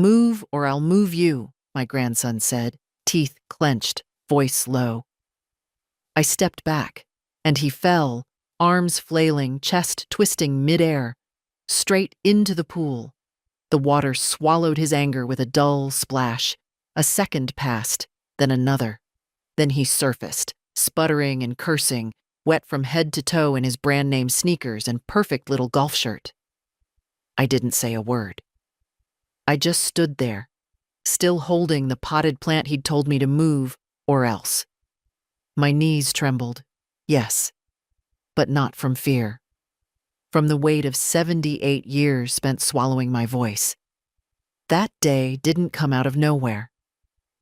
"Move or I'll move you," my grandson said, teeth clenched, voice low. I stepped back, and he fell, arms flailing, chest twisting midair, straight into the pool. The water swallowed his anger with a dull splash. A second passed, then another. Then he surfaced, sputtering and cursing, wet from head to toe in his brand-name sneakers and perfect little golf shirt. I didn't say a word. I just stood there, still holding the potted plant he'd told me to move, or else. My knees trembled, yes, but not from fear. From the weight of 78 years spent swallowing my voice. That day didn't come out of nowhere.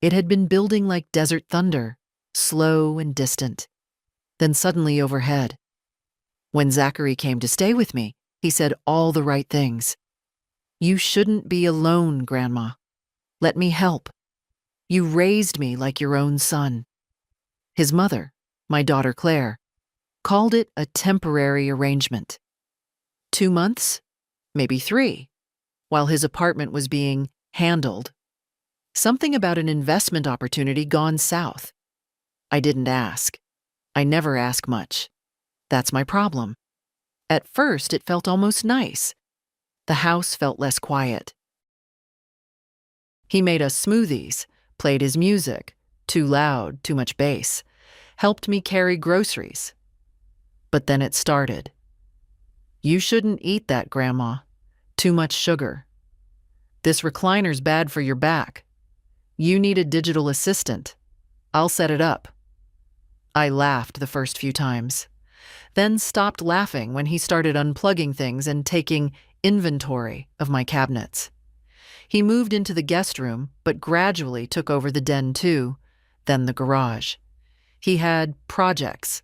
It had been building like desert thunder, slow and distant, then suddenly overhead. When Zachary came to stay with me, he said all the right things. "You shouldn't be alone, Grandma. Let me help. You raised me like your own son." His mother, my daughter Claire, called it a temporary arrangement. 2 months, maybe 3, while his apartment was being handled. Something about an investment opportunity gone south. I didn't ask. I never ask much. That's my problem. At first, it felt almost nice. The house felt less quiet. He made us smoothies, played his music, too loud, too much bass, helped me carry groceries. But then it started. "You shouldn't eat that, Grandma. Too much sugar. This recliner's bad for your back. You need a digital assistant. I'll set it up." I laughed the first few times, then stopped laughing when he started unplugging things and taking inventory of my cabinets. He moved into the guest room, but gradually took over the den too, then the garage. He had projects.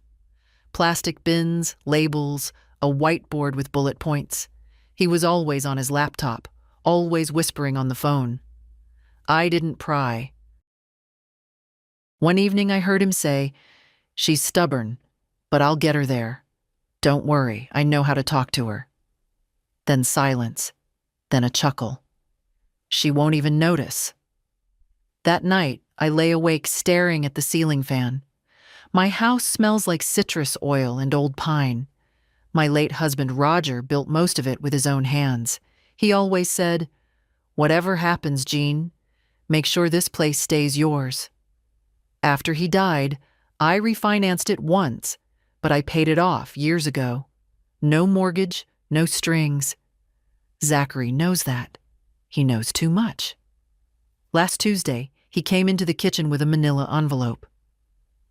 Plastic bins, labels, a whiteboard with bullet points. He was always on his laptop, always whispering on the phone. I didn't pry. One evening I heard him say, "She's stubborn, but I'll get her there. Don't worry, I know how to talk to her." Then silence, then a chuckle. "She won't even notice." That night, I lay awake staring at the ceiling fan. My house smells like citrus oil and old pine. My late husband Roger built most of it with his own hands. He always said, "Whatever happens, Jean, make sure this place stays yours." After he died, I refinanced it once, but I paid it off years ago. No mortgage, no strings. Zachary knows that. He knows too much. Last Tuesday, he came into the kitchen with a manila envelope.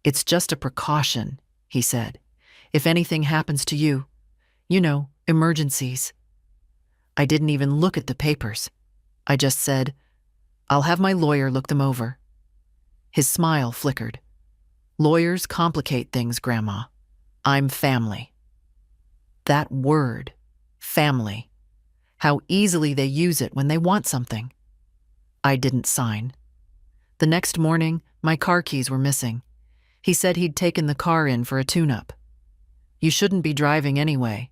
"It's just a precaution," he said. "If anything happens to you, emergencies." I didn't even look at the papers. I just said, "I'll have my lawyer look them over." His smile flickered. "Lawyers complicate things, Grandma. I'm family." That word, family. How easily they use it when they want something. I didn't sign. The next morning, my car keys were missing. He said he'd taken the car in for a tune-up. "You shouldn't be driving anyway."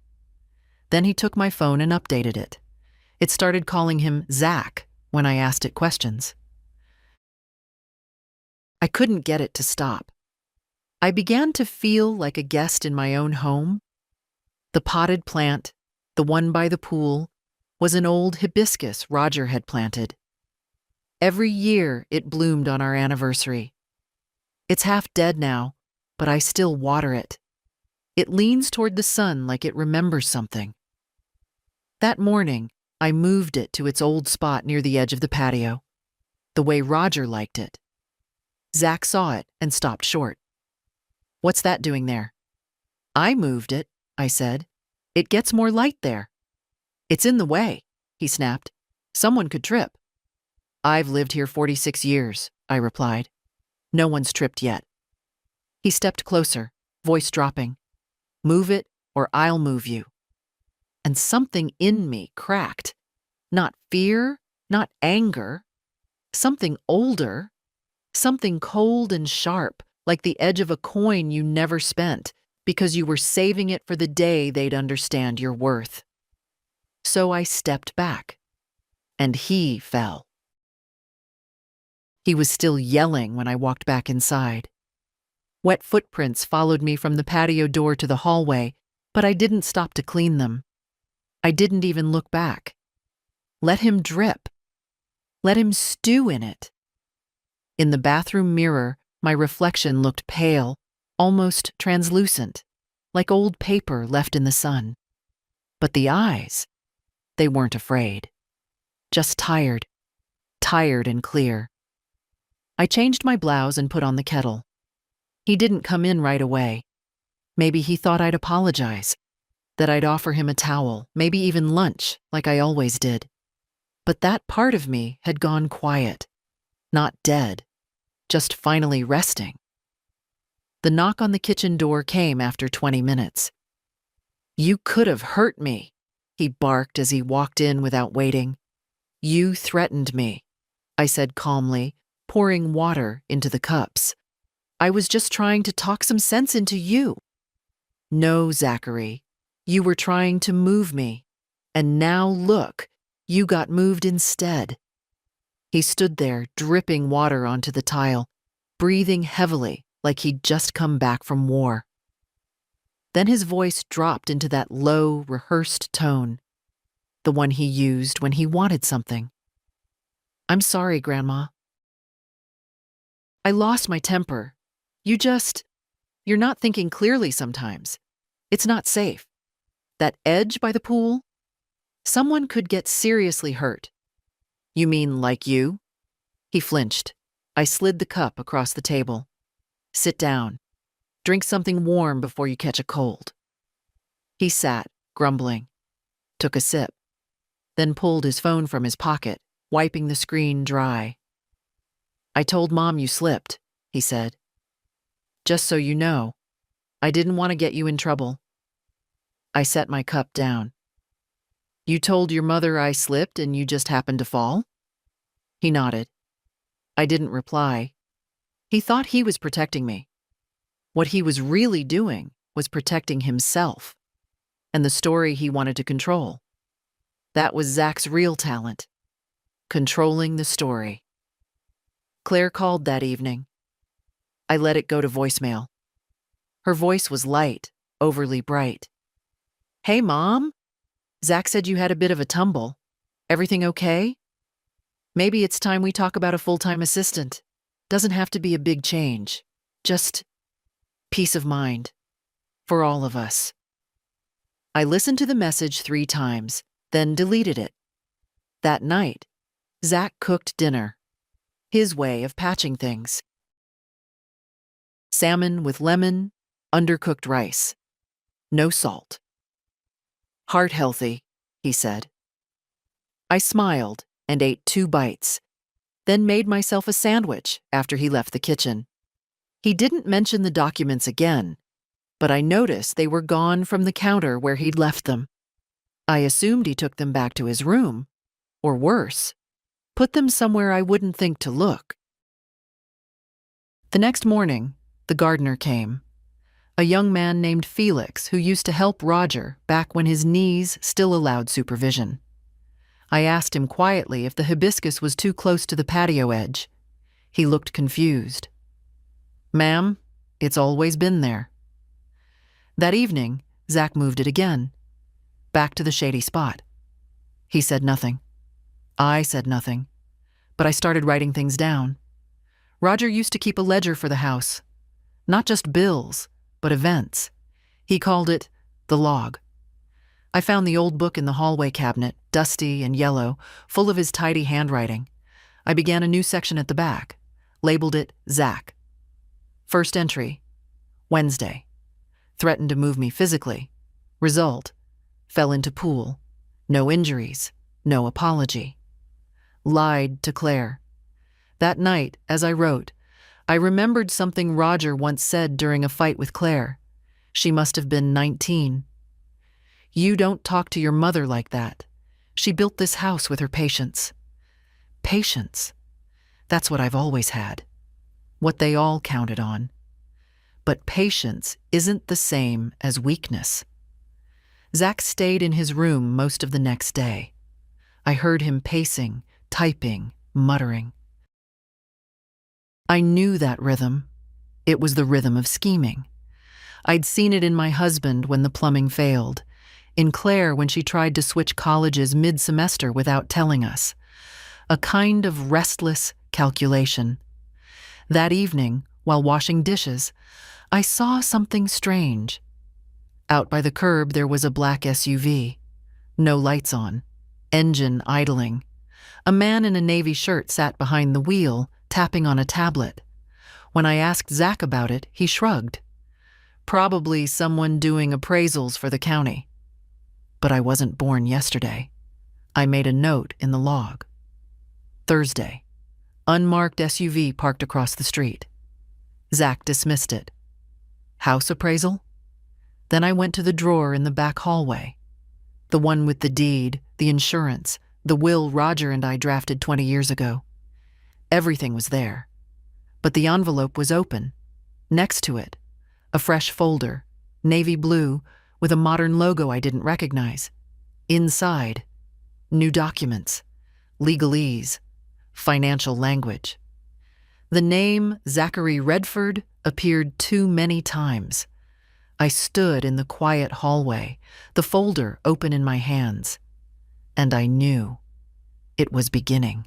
Then he took my phone and updated it. It started calling him Zach when I asked it questions. I couldn't get it to stop. I began to feel like a guest in my own home. The potted plant, the one by the pool, was an old hibiscus Roger had planted. Every year it bloomed on our anniversary. It's half dead now, but I still water it. It leans toward the sun like it remembers something. That morning, I moved it to its old spot near the edge of the patio, the way Roger liked it. Zach saw it and stopped short. "What's that doing there?" "I moved it," I said. "It gets more light there." "It's in the way," he snapped. "Someone could trip." "I've lived here 46 years, I replied. "No one's tripped yet." He stepped closer, voice dropping. "Move it or I'll move you." And something in me cracked. Not fear, not anger. Something older. Something cold and sharp, like the edge of a coin you never spent, because you were saving it for the day they'd understand your worth. So I stepped back, and he fell. He was still yelling when I walked back inside. Wet footprints followed me from the patio door to the hallway, but I didn't stop to clean them. I didn't even look back. Let him drip. Let him stew in it. In the bathroom mirror, my reflection looked pale, almost translucent, like old paper left in the sun. But the eyes, they weren't afraid. Just tired and clear. I changed my blouse and put on the kettle. He didn't come in right away. Maybe he thought I'd apologize, that I'd offer him a towel, maybe even lunch, like I always did. But that part of me had gone quiet, not dead, just finally resting. The knock on the kitchen door came after 20 minutes. "You could have hurt me," he barked as he walked in without waiting. "You threatened me," I said calmly, pouring water into the cups. "I was just trying to talk some sense into you." "No, Zachary, you were trying to move me. And now look, you got moved instead." He stood there, dripping water onto the tile, breathing heavily like he'd just come back from war. Then his voice dropped into that low, rehearsed tone, the one he used when he wanted something. "I'm sorry, Grandma. I lost my temper. You're not thinking clearly sometimes. It's not safe. That edge by the pool? Someone could get seriously hurt." "You mean like you?" He flinched. I slid the cup across the table. "Sit down. Drink something warm before you catch a cold." He sat, grumbling, took a sip, then pulled his phone from his pocket, wiping the screen dry. "I told Mom you slipped," he said. "Just so you know, I didn't want to get you in trouble." I set my cup down. "You told your mother I slipped and you just happened to fall?" He nodded. I didn't reply. He thought he was protecting me. What he was really doing was protecting himself and the story he wanted to control. That was Zach's real talent, controlling the story. Claire called that evening. I let it go to voicemail. Her voice was light, overly bright. "Hey, Mom. Zach said you had a bit of a tumble. Everything okay? Maybe it's time we talk about a full-time assistant. Doesn't have to be a big change. Just peace of mind. For all of us." I listened to the message 3 times, then deleted it. That night, Zach cooked dinner. His way of patching things. Salmon with lemon, undercooked rice. No salt. "Heart healthy," he said. I smiled and ate 2 bites, then made myself a sandwich after he left the kitchen. He didn't mention the documents again, but I noticed they were gone from the counter where he'd left them. I assumed he took them back to his room, or worse, put them somewhere I wouldn't think to look. The next morning, the gardener came. A young man named Felix who used to help Roger back when his knees still allowed supervision. I asked him quietly if the hibiscus was too close to the patio edge. He looked confused. "Ma'am, it's always been there." That evening, Zach moved it again, back to the shady spot. He said nothing. I said nothing, but I started writing things down. Roger used to keep a ledger for the house. Not just bills, but events. He called it the log. I found the old book in the hallway cabinet, dusty and yellow, full of his tidy handwriting. I began a new section at the back, labeled it Zach. First entry, Wednesday. Threatened to move me physically. Result, fell into pool. No injuries, no apology. Lied to Claire. That night, as I wrote, I remembered something Roger once said during a fight with Claire. She must have been 19. "You don't talk to your mother like that. She built this house with her patience." Patience. That's what I've always had. What they all counted on. But patience isn't the same as weakness. Zach stayed in his room most of the next day. I heard him pacing, typing, muttering. I knew that rhythm. It was the rhythm of scheming. I'd seen it in my husband when the plumbing failed, in Claire when she tried to switch colleges mid-semester without telling us. A kind of restless calculation. That evening, while washing dishes, I saw something strange. Out by the curb there was a black SUV. No lights on. Engine idling. A man in a navy shirt sat behind the wheel, tapping on a tablet. When I asked Zach about it, he shrugged. Probably someone doing appraisals for the county. But I wasn't born yesterday. I made a note in the log. Thursday. Unmarked SUV parked across the street. Zach dismissed it. House appraisal? Then I went to the drawer in the back hallway. The one with the deed, the insurance, the will Roger and I drafted 20 years ago. Everything was there. But the envelope was open. Next to it, a fresh folder, navy blue, with a modern logo I didn't recognize. Inside, new documents, legalese, financial language. The name Zachary Redford appeared too many times. I stood in the quiet hallway, the folder open in my hands, and I knew it was beginning.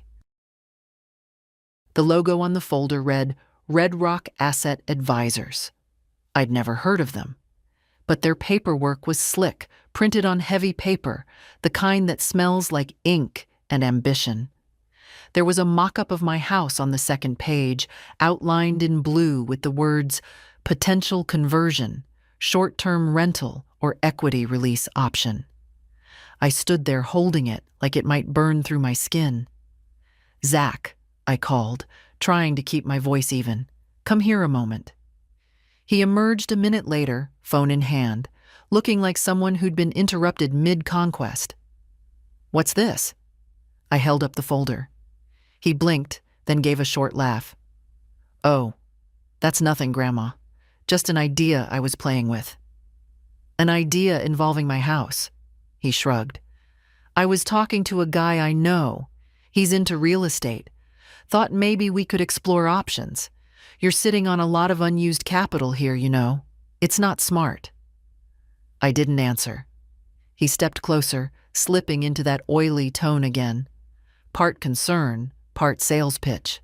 The logo on the folder read Red Rock Asset Advisors. I'd never heard of them, but their paperwork was slick, printed on heavy paper, the kind that smells like ink and ambition. There was a mock-up of my house on the second page, outlined in blue with the words potential conversion, short-term rental, or equity release option. I stood there holding it like it might burn through my skin. Zach, I called, trying to keep my voice even. Come here a moment. He emerged a minute later, phone in hand, looking like someone who'd been interrupted mid-conquest. What's this? I held up the folder. He blinked, then gave a short laugh. Oh, that's nothing, Grandma. Just an idea I was playing with. An idea involving my house. He shrugged. I was talking to a guy I know. He's into real estate. Thought maybe we could explore options. You're sitting on a lot of unused capital here, you know. It's not smart. I didn't answer. He stepped closer, slipping into that oily tone again. Part concern, part sales pitch.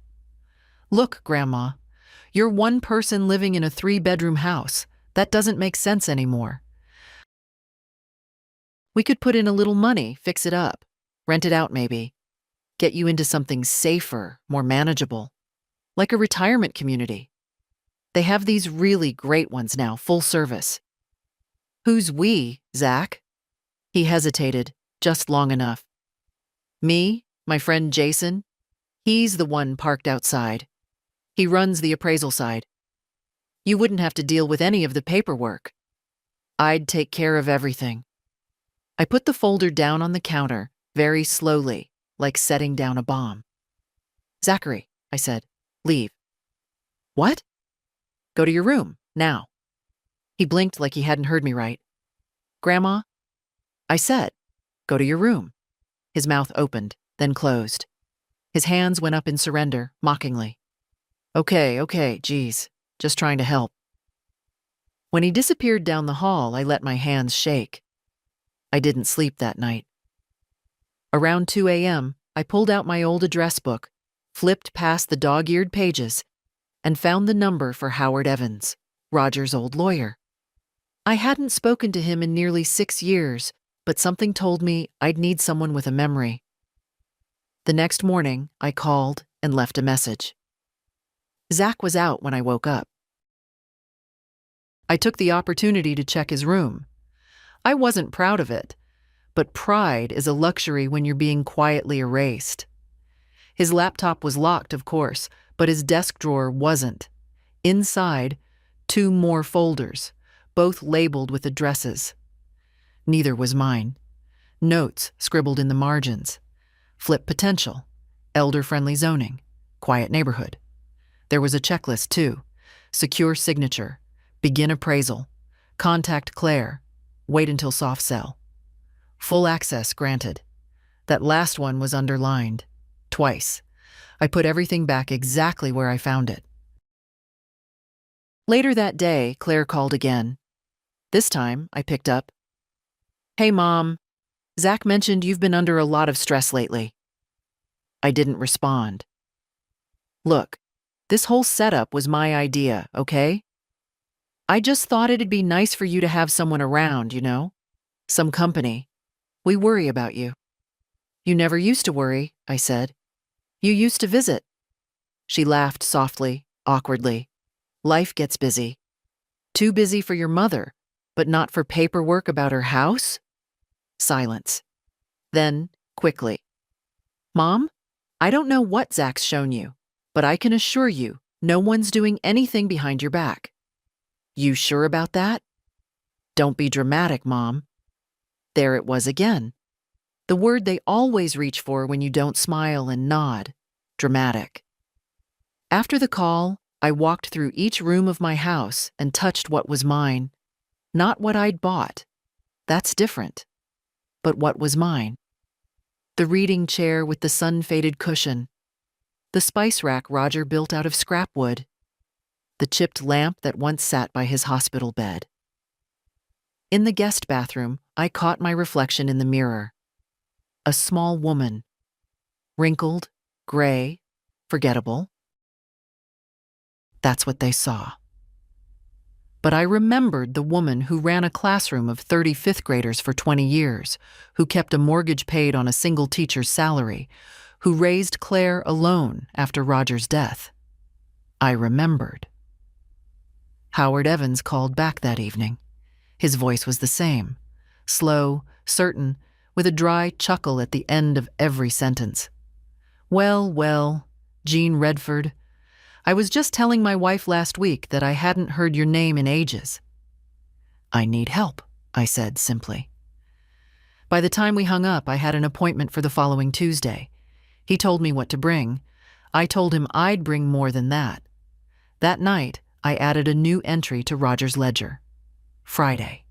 Look, Grandma, you're one person living in a 3-bedroom house. That doesn't make sense anymore. We could put in a little money, fix it up, rent it out maybe. Get you into something safer, more manageable. Like a retirement community. They have these really great ones now, full service. Who's we, Zach? He hesitated, just long enough. Me, my friend Jason. He's the one parked outside. He runs the appraisal side. You wouldn't have to deal with any of the paperwork. I'd take care of everything. I put the folder down on the counter, very slowly, like setting down a bomb. Zachary, I said, leave. What? Go to your room, now. He blinked like he hadn't heard me right. Grandma? I said, go to your room. His mouth opened, then closed. His hands went up in surrender, mockingly. Okay, geez, just trying to help. When he disappeared down the hall, I let my hands shake. I didn't sleep that night. Around 2 a.m., I pulled out my old address book, flipped past the dog-eared pages, and found the number for Howard Evans, Roger's old lawyer. I hadn't spoken to him in nearly 6 years, but something told me I'd need someone with a memory. The next morning, I called and left a message. Zach was out when I woke up. I took the opportunity to check his room. I wasn't proud of it, but pride is a luxury when you're being quietly erased. His laptop was locked, of course, but his desk drawer wasn't. Inside, 2 more folders, both labeled with addresses. Neither was mine. Notes scribbled in the margins. Flip potential, elder-friendly zoning, quiet neighborhood. There was a checklist, too. Secure signature, begin appraisal, contact Claire, wait until soft sell. Full access granted. That last one was underlined. Twice. I put everything back exactly where I found it. Later that day, Claire called again. This time, I picked up. "Hey, Mom. Zach mentioned you've been under a lot of stress lately." I didn't respond. "Look, this whole setup was my idea, okay? I just thought it'd be nice for you to have someone around, some company. We worry about you." "You never used to worry," I said. "You used to visit." She laughed softly, awkwardly. "Life gets busy. Too busy for your mother, but not for paperwork about her house?" Silence. Then, quickly, "Mom, I don't know what Zach's shown you, but I can assure you no one's doing anything behind your back." "You sure about that?" "Don't be dramatic, Mom." There it was again. The word they always reach for when you don't smile and nod. Dramatic. After the call, I walked through each room of my house and touched what was mine. Not what I'd bought. That's different. But what was mine. The reading chair with the sun-faded cushion. The spice rack Roger built out of scrap wood. The chipped lamp that once sat by his hospital bed. In the guest bathroom, I caught my reflection in the mirror. A small woman. Wrinkled, gray, forgettable. That's what they saw. But I remembered the woman who ran a classroom of 30 fifth graders for 20 years, who kept a mortgage paid on a single teacher's salary, who raised Claire alone after Roger's death. I remembered. Howard Evans called back that evening. His voice was the same, slow, certain, with a dry chuckle at the end of every sentence. Well, Jean Redford, I was just telling my wife last week that I hadn't heard your name in ages." "I need help," I said simply. By the time we hung up, I had an appointment for the following Tuesday. He told me what to bring. I told him I'd bring more than that. That night, I added a new entry to Roger's ledger. Friday.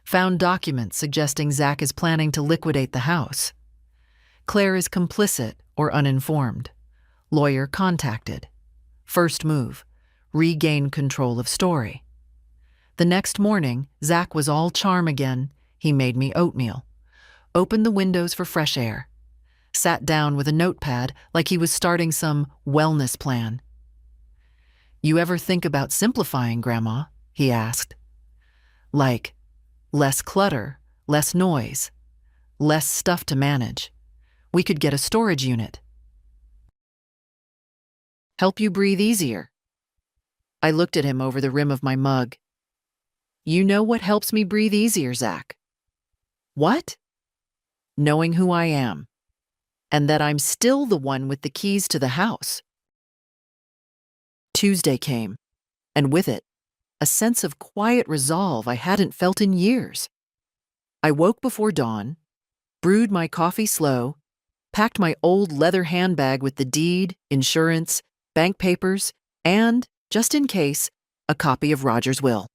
Found documents suggesting Zach is planning to liquidate the house. Claire is complicit or uninformed. Lawyer contacted. First move, regain control of story. The next morning, Zach was all charm again. He made me oatmeal. Opened the windows for fresh air. Sat down with a notepad like he was starting some wellness plan. "You ever think about simplifying, Grandma?" he asked. "Like, less clutter, less noise, less stuff to manage. We could get a storage unit. Help you breathe easier." I looked at him over the rim of my mug. "You know what helps me breathe easier, Zach?" "What?" "Knowing who I am, and that I'm still the one with the keys to the house." Tuesday came, and with it, a sense of quiet resolve I hadn't felt in years. I woke before dawn, brewed my coffee slow, packed my old leather handbag with the deed, insurance, bank papers, and, just in case, a copy of Roger's will.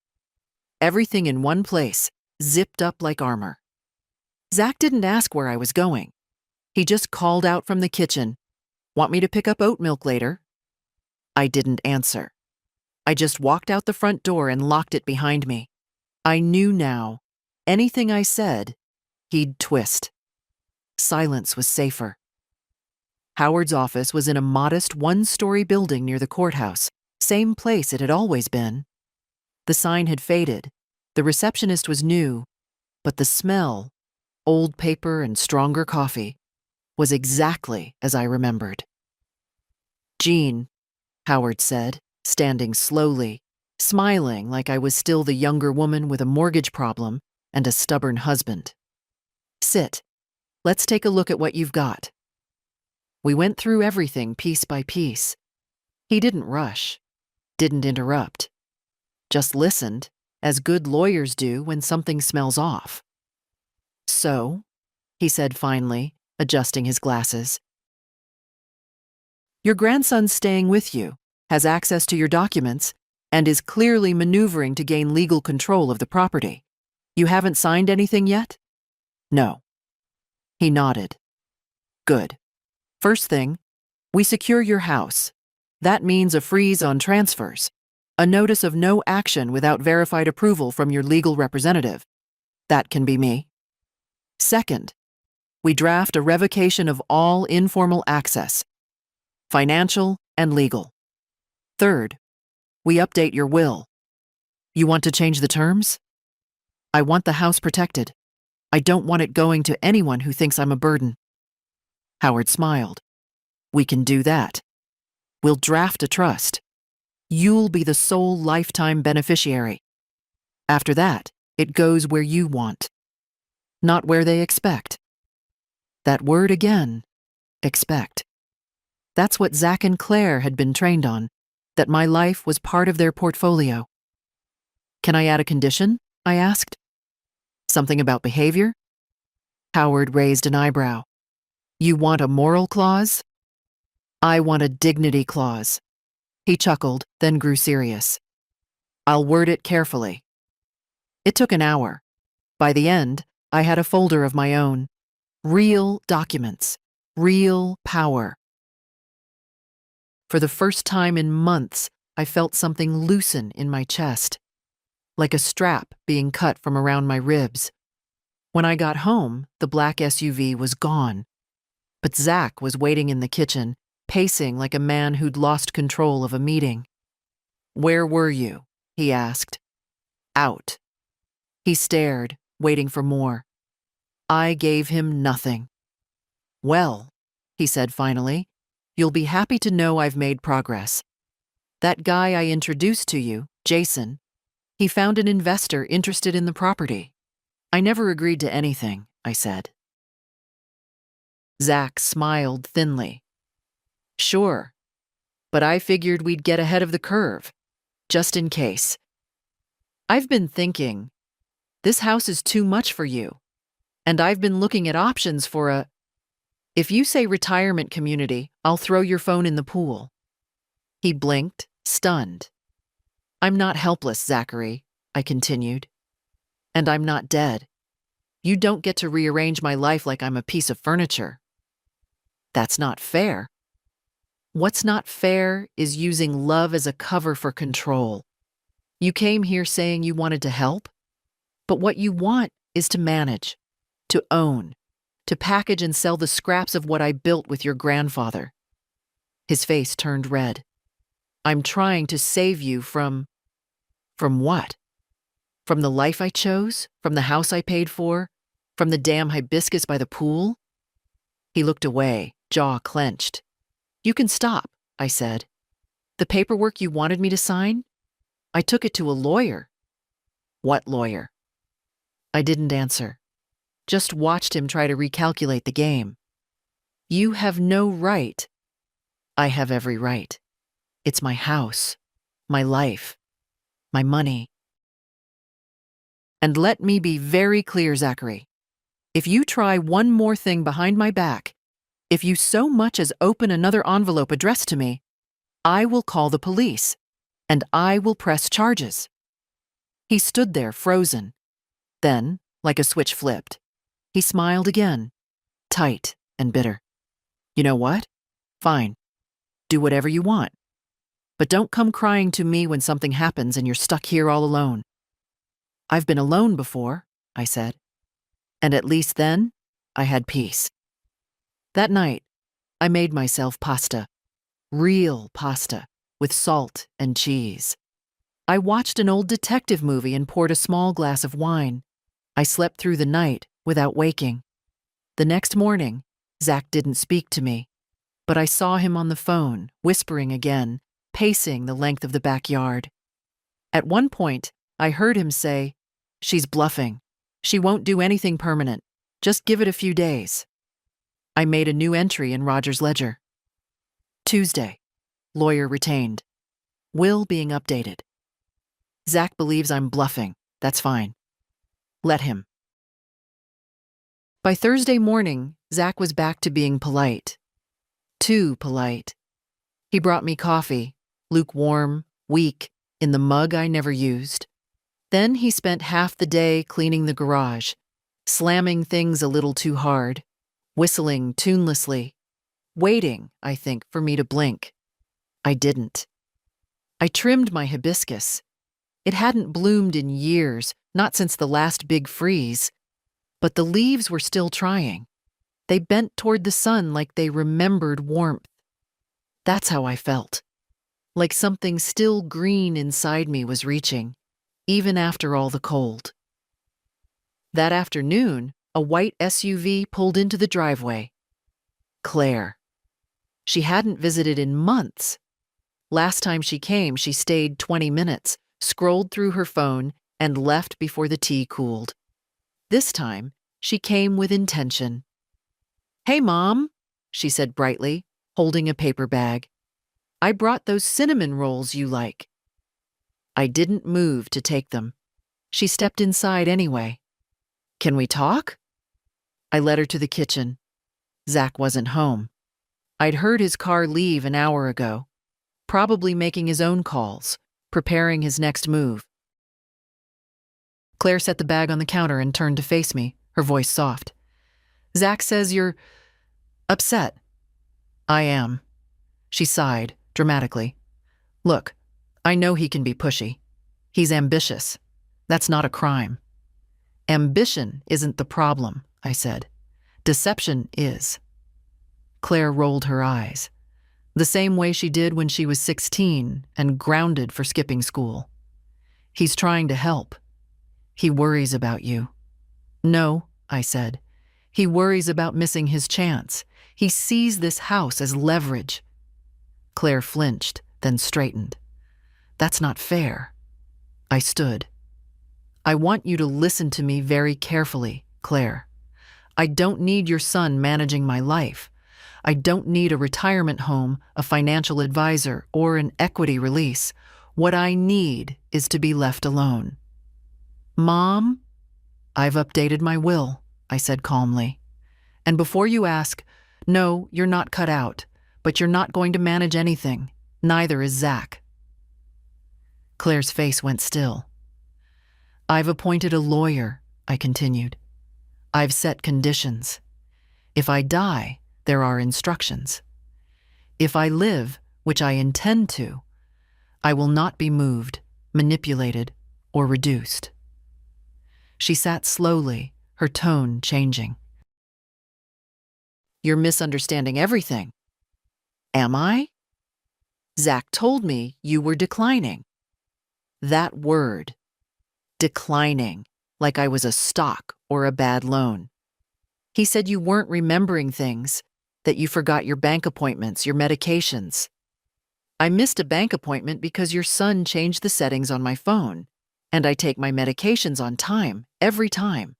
Everything in one place, zipped up like armor. Zach didn't ask where I was going. He just called out from the kitchen, "Want me to pick up oat milk later?" I didn't answer. I just walked out the front door and locked it behind me. I knew now, anything I said, he'd twist. Silence was safer. Howard's office was in a modest one-story building near the courthouse, same place it had always been. The sign had faded, the receptionist was new, but the smell, old paper and stronger coffee, was exactly as I remembered. "Jean," Howard said, standing slowly, smiling like I was still the younger woman with a mortgage problem and a stubborn husband. "Sit. Let's take a look at what you've got." We went through everything piece by piece. He didn't rush, didn't interrupt, just listened, as good lawyers do when something smells off. "So," he said finally, adjusting his glasses, "your grandson's staying with you, has access to your documents, and is clearly maneuvering to gain legal control of the property. You haven't signed anything yet?" "No." He nodded. "Good. First thing, we secure your house. That means a freeze on transfers. A notice of no action without verified approval from your legal representative. That can be me. Second, we draft a revocation of all informal access, financial and legal. Third, we update your will. You want to change the terms? I want the house protected. I don't want it going to anyone who thinks I'm a burden. Howard smiled. We can do that. We'll draft a trust. You'll be the sole lifetime beneficiary. After that, it goes where you want, not where they expect. That word again, expect. That's what Zach and Claire had been trained on, that my life was part of their portfolio. Can I add a condition? I asked. Something about behavior? Howard raised an eyebrow. You want a moral clause? I want a dignity clause. He chuckled, then grew serious. I'll word it carefully. It took an hour. By the end, I had a folder of my own. Real documents. Real power. For the first time in months, I felt something loosen in my chest, like a strap being cut from around my ribs. When I got home, the black SUV was gone. But Zach was waiting in the kitchen, pacing like a man who'd lost control of a meeting. Where were you? He asked. Out. He stared, waiting for more. I gave him nothing. Well, he said finally, you'll be happy to know I've made progress. That guy I introduced to you, Jason, he found an investor interested in the property. I never agreed to anything, I said. Zach smiled thinly. Sure, but I figured we'd get ahead of the curve, just in case. I've been thinking, this house is too much for you, and I've been looking at options for a... If you say retirement community, I'll throw your phone in the pool. He blinked, stunned. I'm not helpless, Zachary, I continued. And I'm not dead. You don't get to rearrange my life like I'm a piece of furniture. That's not fair. What's not fair is using love as a cover for control. You came here saying you wanted to help, but what you want is to manage, to own, to package and sell the scraps of what I built with your grandfather. His face turned red. I'm trying to save you from what? From the life I chose? From the house I paid for? From the damn hibiscus by the pool? He looked away, jaw clenched. You can stop, I said. The paperwork you wanted me to sign? I took it to a lawyer. What lawyer? I didn't answer. Just watched him try to recalculate the game. You have no right. I have every right. It's my house, my life, my money. And let me be very clear, Zachary. If you try one more thing behind my back, if you so much as open another envelope addressed to me, I will call the police, and I will press charges. He stood there frozen. Then, like a switch flipped, he smiled again, tight and bitter. You know what? Fine. Do whatever you want. But don't come crying to me when something happens and you're stuck here all alone. I've been alone before, I said. And at least then, I had peace. That night, I made myself pasta. Real pasta, with salt and cheese. I watched an old detective movie and poured a small glass of wine. I slept through the night without waking. The next morning, Zach didn't speak to me, but I saw him on the phone, whispering again, pacing the length of the backyard. At one point, I heard him say, "She's bluffing. She won't do anything permanent. Just give it a few days." I made a new entry in Roger's ledger. Tuesday, lawyer retained. Will being updated. Zach believes I'm bluffing. That's fine. Let him. By Thursday morning, Zach was back to being polite. Too polite. He brought me coffee, lukewarm, weak, in the mug I never used. Then he spent half the day cleaning the garage, slamming things a little too hard, whistling tunelessly, waiting, I think, for me to blink. I didn't. I trimmed my hibiscus. It hadn't bloomed in years, not since the last big freeze, but the leaves were still trying. They bent toward the sun like they remembered warmth. That's how I felt. Like something still green inside me was reaching, even after all the cold. That afternoon, a white SUV pulled into the driveway. Claire. She hadn't visited in months. Last time she came, she stayed 20 minutes, scrolled through her phone, and left before the tea cooled. This time, she came with intention. "Hey, Mom," she said brightly, holding a paper bag. "I brought those cinnamon rolls you like." I didn't move to take them. She stepped inside anyway. "Can we talk?" I led her to the kitchen. Zach wasn't home. I'd heard his car leave an hour ago, probably making his own calls, preparing his next move. Claire set the bag on the counter and turned to face me, her voice soft. "Zach says you're upset." "I am." She sighed, dramatically. "Look, I know he can be pushy. He's ambitious. That's not a crime." "Ambition isn't the problem," I said. "Deception is." Claire rolled her eyes, the same way she did when she was 16 and grounded for skipping school. "He's trying to help. He worries about you." "No," I said. "He worries about missing his chance. He sees this house as leverage." Claire flinched, then straightened. "That's not fair." I stood. "I want you to listen to me very carefully, Claire. I don't need your son managing my life. I don't need a retirement home, a financial advisor, or an equity release. What I need is to be left alone." "Mom?" "I've updated my will," I said calmly. "And before you ask, no, you're not cut out, but you're not going to manage anything. Neither is Zach." Claire's face went still. "I've appointed a lawyer," I continued. "I've set conditions. If I die, there are instructions. If I live, which I intend to, I will not be moved, manipulated, or reduced." She sat slowly, her tone changing. "You're misunderstanding everything." "Am I?" "Zach told me you were declining." That word, declining, like I was a stock or a bad loan. He said you weren't remembering things, that you forgot your bank appointments, your medications. I missed a bank appointment because your son changed the settings on my phone, and I take my medications on time, every time.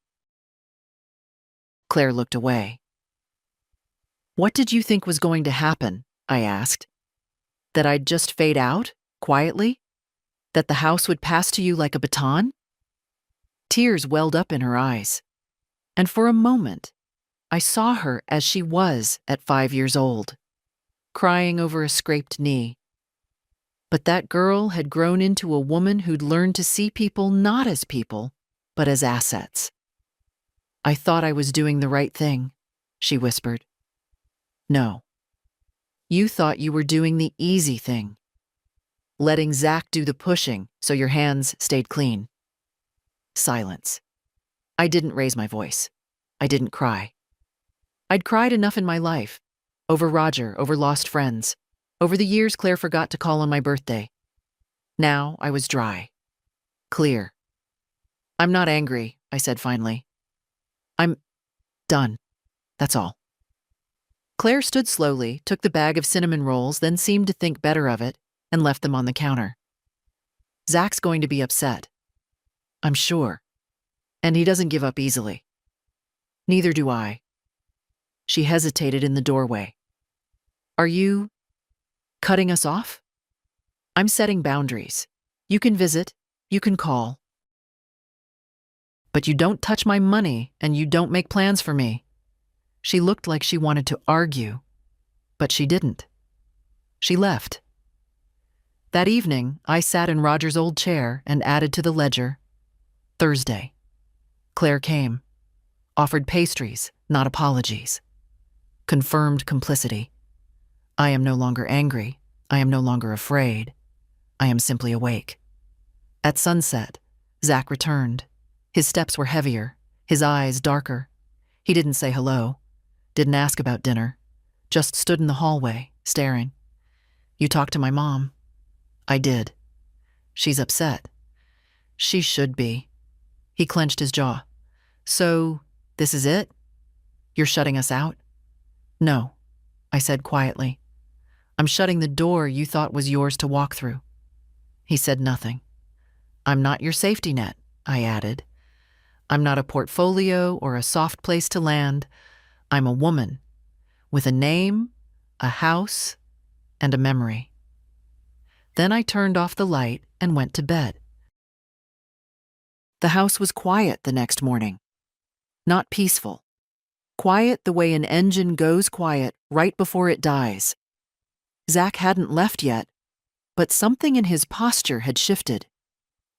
Claire looked away. "What did you think was going to happen?" I asked. "That I'd just fade out, quietly? That the house would pass to you like a baton?" Tears welled up in her eyes, and for a moment, I saw her as she was at 5 years old, crying over a scraped knee. But that girl had grown into a woman who'd learned to see people not as people, but as assets. "I thought I was doing the right thing," she whispered. "No. You thought you were doing the easy thing, letting Zach do the pushing so your hands stayed clean." Silence. I didn't raise my voice. I didn't cry. I'd cried enough in my life, over Roger, over lost friends, over the years Claire forgot to call on my birthday. Now I was dry, clear. "I'm not angry," I said finally. "I'm done. That's all." Claire stood slowly, took the bag of cinnamon rolls, then seemed to think better of it, and left them on the counter. "Zach's going to be upset. I'm sure. And he doesn't give up easily. Neither do I." She hesitated in the doorway. "Are you cutting us off?" "I'm setting boundaries. You can visit, you can call. But you don't touch my money and you don't make plans for me." She looked like she wanted to argue, but she didn't. She left. That evening, I sat in Roger's old chair and added to the ledger, Thursday. Claire came, offered pastries, not apologies. Confirmed complicity. I am no longer angry. I am no longer afraid. I am simply awake. At sunset, Zach returned. His steps were heavier, his eyes darker. He didn't say hello, didn't ask about dinner, just stood in the hallway, staring. You talked to my mom? I did. She's upset. She should be. He clenched his jaw. So, this is it? You're shutting us out? No, I said quietly. I'm shutting the door you thought was yours to walk through. He said nothing. I'm not your safety net, I added. I'm not a portfolio or a soft place to land. I'm a woman, with a name, a house, and a memory. Then I turned off the light and went to bed. The house was quiet the next morning. Not peaceful. Quiet the way an engine goes quiet right before it dies. Zach hadn't left yet, but something in his posture had shifted.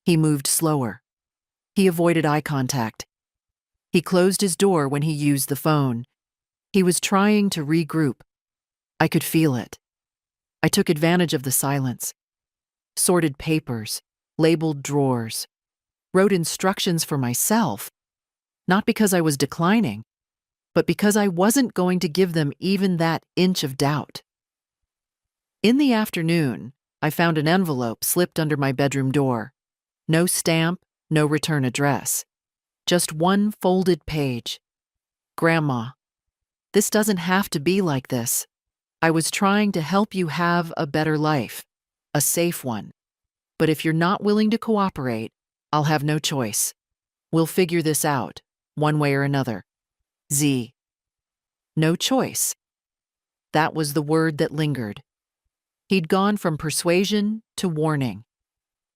He moved slower. He avoided eye contact. He closed his door when he used the phone. He was trying to regroup. I could feel it. I took advantage of the silence. Sorted papers, labeled drawers, wrote instructions for myself, not because I was declining, but because I wasn't going to give them even that inch of doubt. In the afternoon, I found an envelope slipped under my bedroom door. No stamp, no return address. Just one folded page. Grandma, this doesn't have to be like this. I was trying to help you have a better life, a safe one. But if you're not willing to cooperate, I'll have no choice. We'll figure this out, one way or another. Z. No choice. That was the word that lingered. He'd gone from persuasion to warning,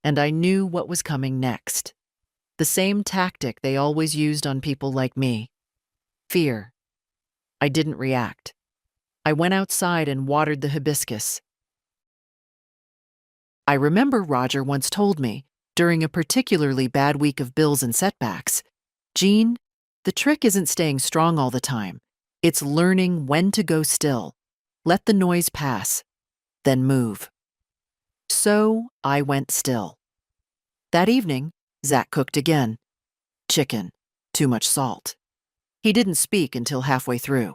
and I knew what was coming next. The same tactic they always used on people like me. Fear. I didn't react. I went outside and watered the hibiscus. I remember Roger once told me, during a particularly bad week of bills and setbacks, Jean, the trick isn't staying strong all the time. It's learning when to go still. Let the noise pass, then move. So I went still. That evening, Zach cooked again. Chicken, too much salt. He didn't speak until halfway through.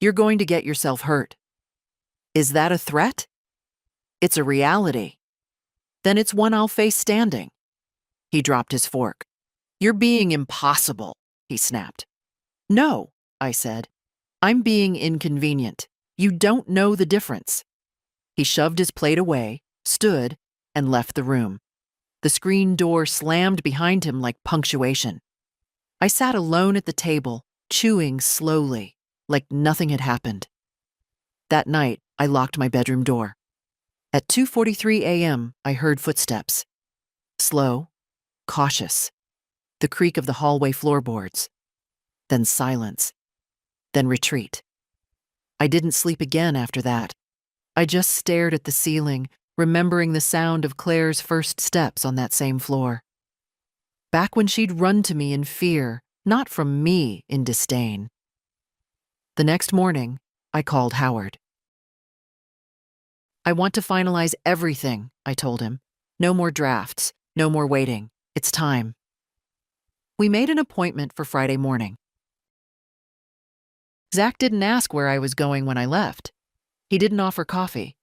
You're going to get yourself hurt. Is that a threat? It's a reality. Then it's one I'll face standing. He dropped his fork. You're being impossible, he snapped. No, I said. I'm being inconvenient. You don't know the difference. He shoved his plate away, stood, and left the room. The screen door slammed behind him like punctuation. I sat alone at the table, chewing slowly, like nothing had happened. That night, I locked my bedroom door. At 2:43 a.m., I heard footsteps. Slow, cautious. The creak of the hallway floorboards. Then silence. Then retreat. I didn't sleep again after that. I just stared at the ceiling, remembering the sound of Claire's first steps on that same floor. Back when she'd run to me in fear, not from me in disdain. The next morning, I called Howard. I want to finalize everything, I told him. No more drafts, no more waiting. It's time. We made an appointment for Friday morning. Zach didn't ask where I was going when I left. He didn't offer coffee,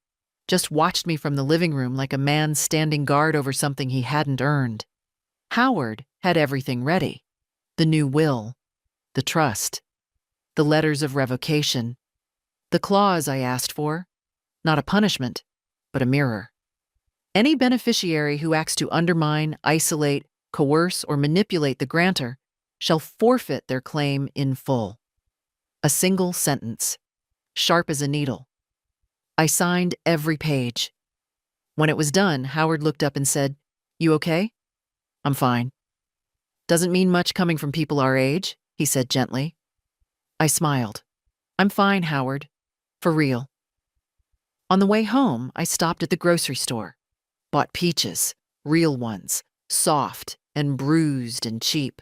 just watched me from the living room like a man standing guard over something he hadn't earned. Howard had everything ready. The new will, the trust, the letters of revocation, the clause I asked for, not a punishment, but a mirror. Any beneficiary who acts to undermine, isolate, coerce, or manipulate the grantor shall forfeit their claim in full. A single sentence, sharp as a needle. I signed every page. When it was done, Howard looked up and said, "You okay?" "I'm fine." "Doesn't mean much coming from people our age," he said gently. I smiled. "I'm fine, Howard. For real." On the way home, I stopped at the grocery store. Bought peaches, real ones, soft and bruised and cheap.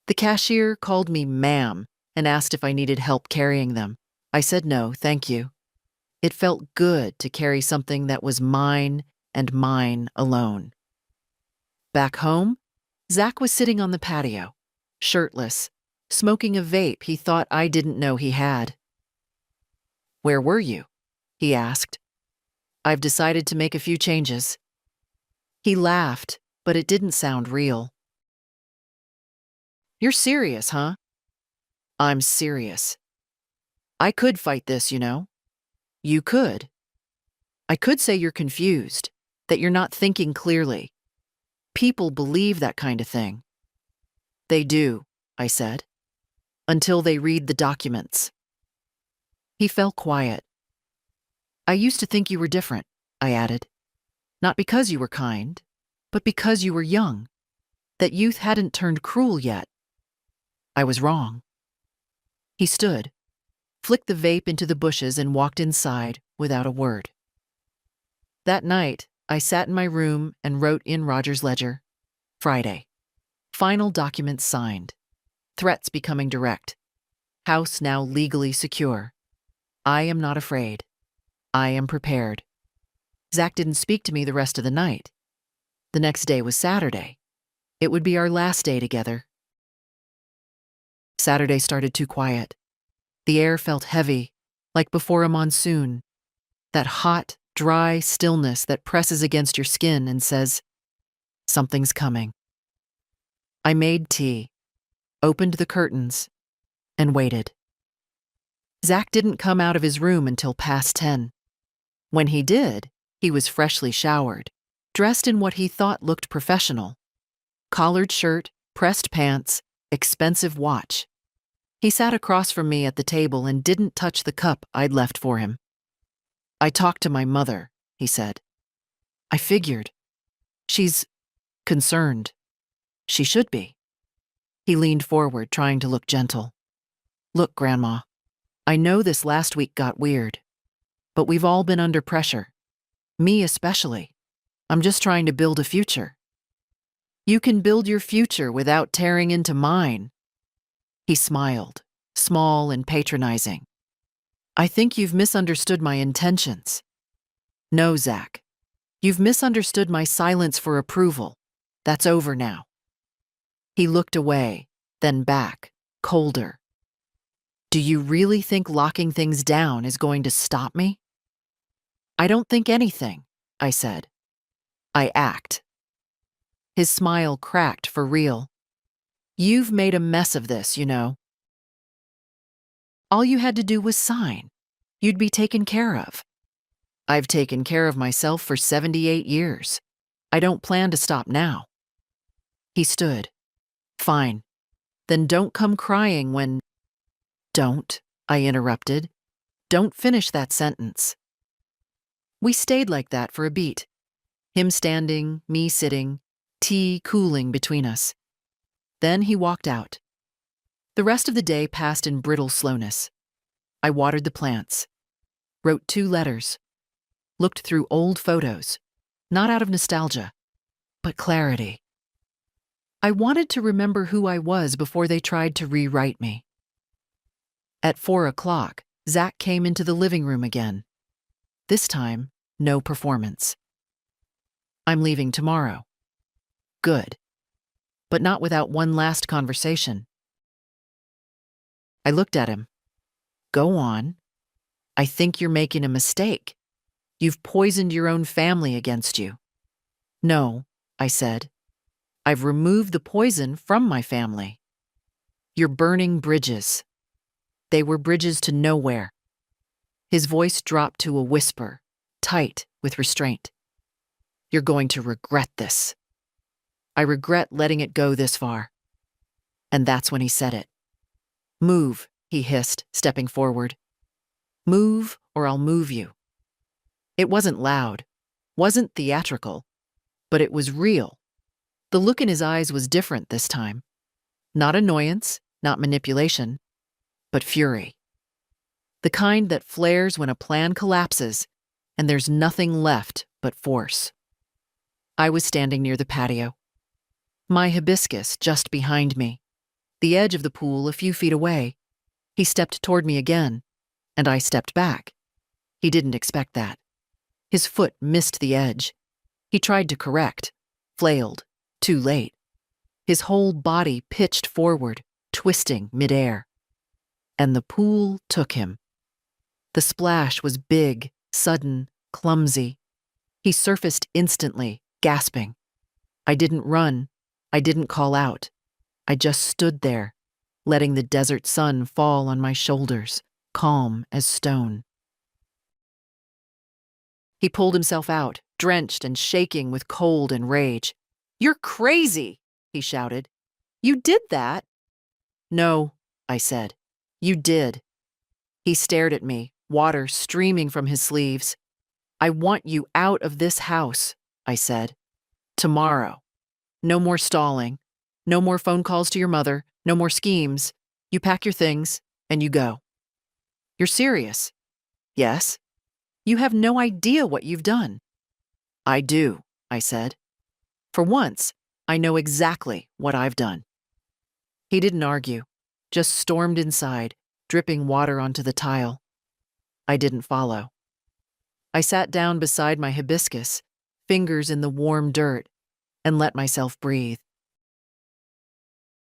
The cashier called me ma'am and asked if I needed help carrying them. I said no, thank you. It felt good to carry something that was mine and mine alone. Back home, Zach was sitting on the patio, shirtless, smoking a vape he thought I didn't know he had. "Where were you?" he asked. "I've decided to make a few changes." He laughed, but it didn't sound real. "You're serious, huh?" "I'm serious. I could fight this, you know." "You could." "I could say you're confused, that you're not thinking clearly. People believe that kind of thing." "They do," I said, "until they read the documents." He fell quiet. "I used to think you were different," I added. "Not because you were kind, but because you were young, that youth hadn't turned cruel yet. I was wrong." He stood, flicked the vape into the bushes, and walked inside without a word. That night, I sat in my room and wrote in Roger's ledger, Friday. Final documents signed. Threats becoming direct. House now legally secure. I am not afraid. I am prepared. Zach didn't speak to me the rest of the night. The next day was Saturday. It would be our last day together. Saturday started too quiet. The air felt heavy, like before a monsoon. That hot, dry stillness that presses against your skin and says, something's coming. I made tea, opened the curtains, and waited. Zach didn't come out of his room until past 10. When he did, he was freshly showered, dressed in what he thought looked professional. Collared shirt, pressed pants, expensive watch. He sat across from me at the table and didn't touch the cup I'd left for him. "I talked to my mother," he said. "I figured. She's concerned. She should be." He leaned forward, trying to look gentle. "Look, Grandma, I know this last week got weird, but we've all been under pressure. Me especially. I'm just trying to build a future." "You can build your future without tearing into mine." He smiled, small and patronizing. "I think you've misunderstood my intentions." "No, Zach. You've misunderstood my silence for approval. That's over now." He looked away, then back, colder. "Do you really think locking things down is going to stop me?" "I don't think anything," I said. "I act." His smile cracked for real. "You've made a mess of this, you know. All you had to do was sign. You'd be taken care of." "I've taken care of myself for 78 years. I don't plan to stop now." He stood. "Fine. Then don't come crying when—" "Don't," I interrupted. "Don't finish that sentence." We stayed like that for a beat. Him standing, me sitting, tea cooling between us. Then he walked out. The rest of the day passed in brittle slowness. I watered the plants, wrote 2 letters, looked through old photos, not out of nostalgia, but clarity. I wanted to remember who I was before they tried to rewrite me. At 4 o'clock, Zach came into the living room again. This time, no performance. "I'm leaving tomorrow." "Good. But not without one last conversation." I looked at him. "Go on. I think you're making a mistake. You've poisoned your own family against you." "No," I said. "I've removed the poison from my family." "You're burning bridges." "They were bridges to nowhere." His voice dropped to a whisper, tight with restraint. "You're going to regret this." "I regret letting it go this far." And that's when he said it. "Move," he hissed, stepping forward. "Move, or I'll move you." It wasn't loud, wasn't theatrical, but it was real. The look in his eyes was different this time. Not annoyance, not manipulation, but fury. The kind that flares when a plan collapses and there's nothing left but force. I was standing near the patio. My hibiscus just behind me, the edge of the pool a few feet away. He stepped toward me again, and I stepped back. He didn't expect that. His foot missed the edge. He tried to correct, flailed, too late. His whole body pitched forward, twisting midair. And the pool took him. The splash was big, sudden, clumsy. He surfaced instantly, gasping. I didn't run. I didn't call out. I just stood there, letting the desert sun fall on my shoulders, calm as stone. He pulled himself out, drenched and shaking with cold and rage. "You're crazy!" he shouted. "You did that!" "No," I said. "You did." He stared at me, water streaming from his sleeves. "I want you out of this house," I said. "Tomorrow. No more stalling. No more phone calls to your mother. No more schemes. You pack your things, and you go." "You're serious?" "Yes." "You have no idea what you've done." "I do," I said. "For once, I know exactly what I've done." He didn't argue, just stormed inside, dripping water onto the tile. I didn't follow. I sat down beside my hibiscus, fingers in the warm dirt, and let myself breathe.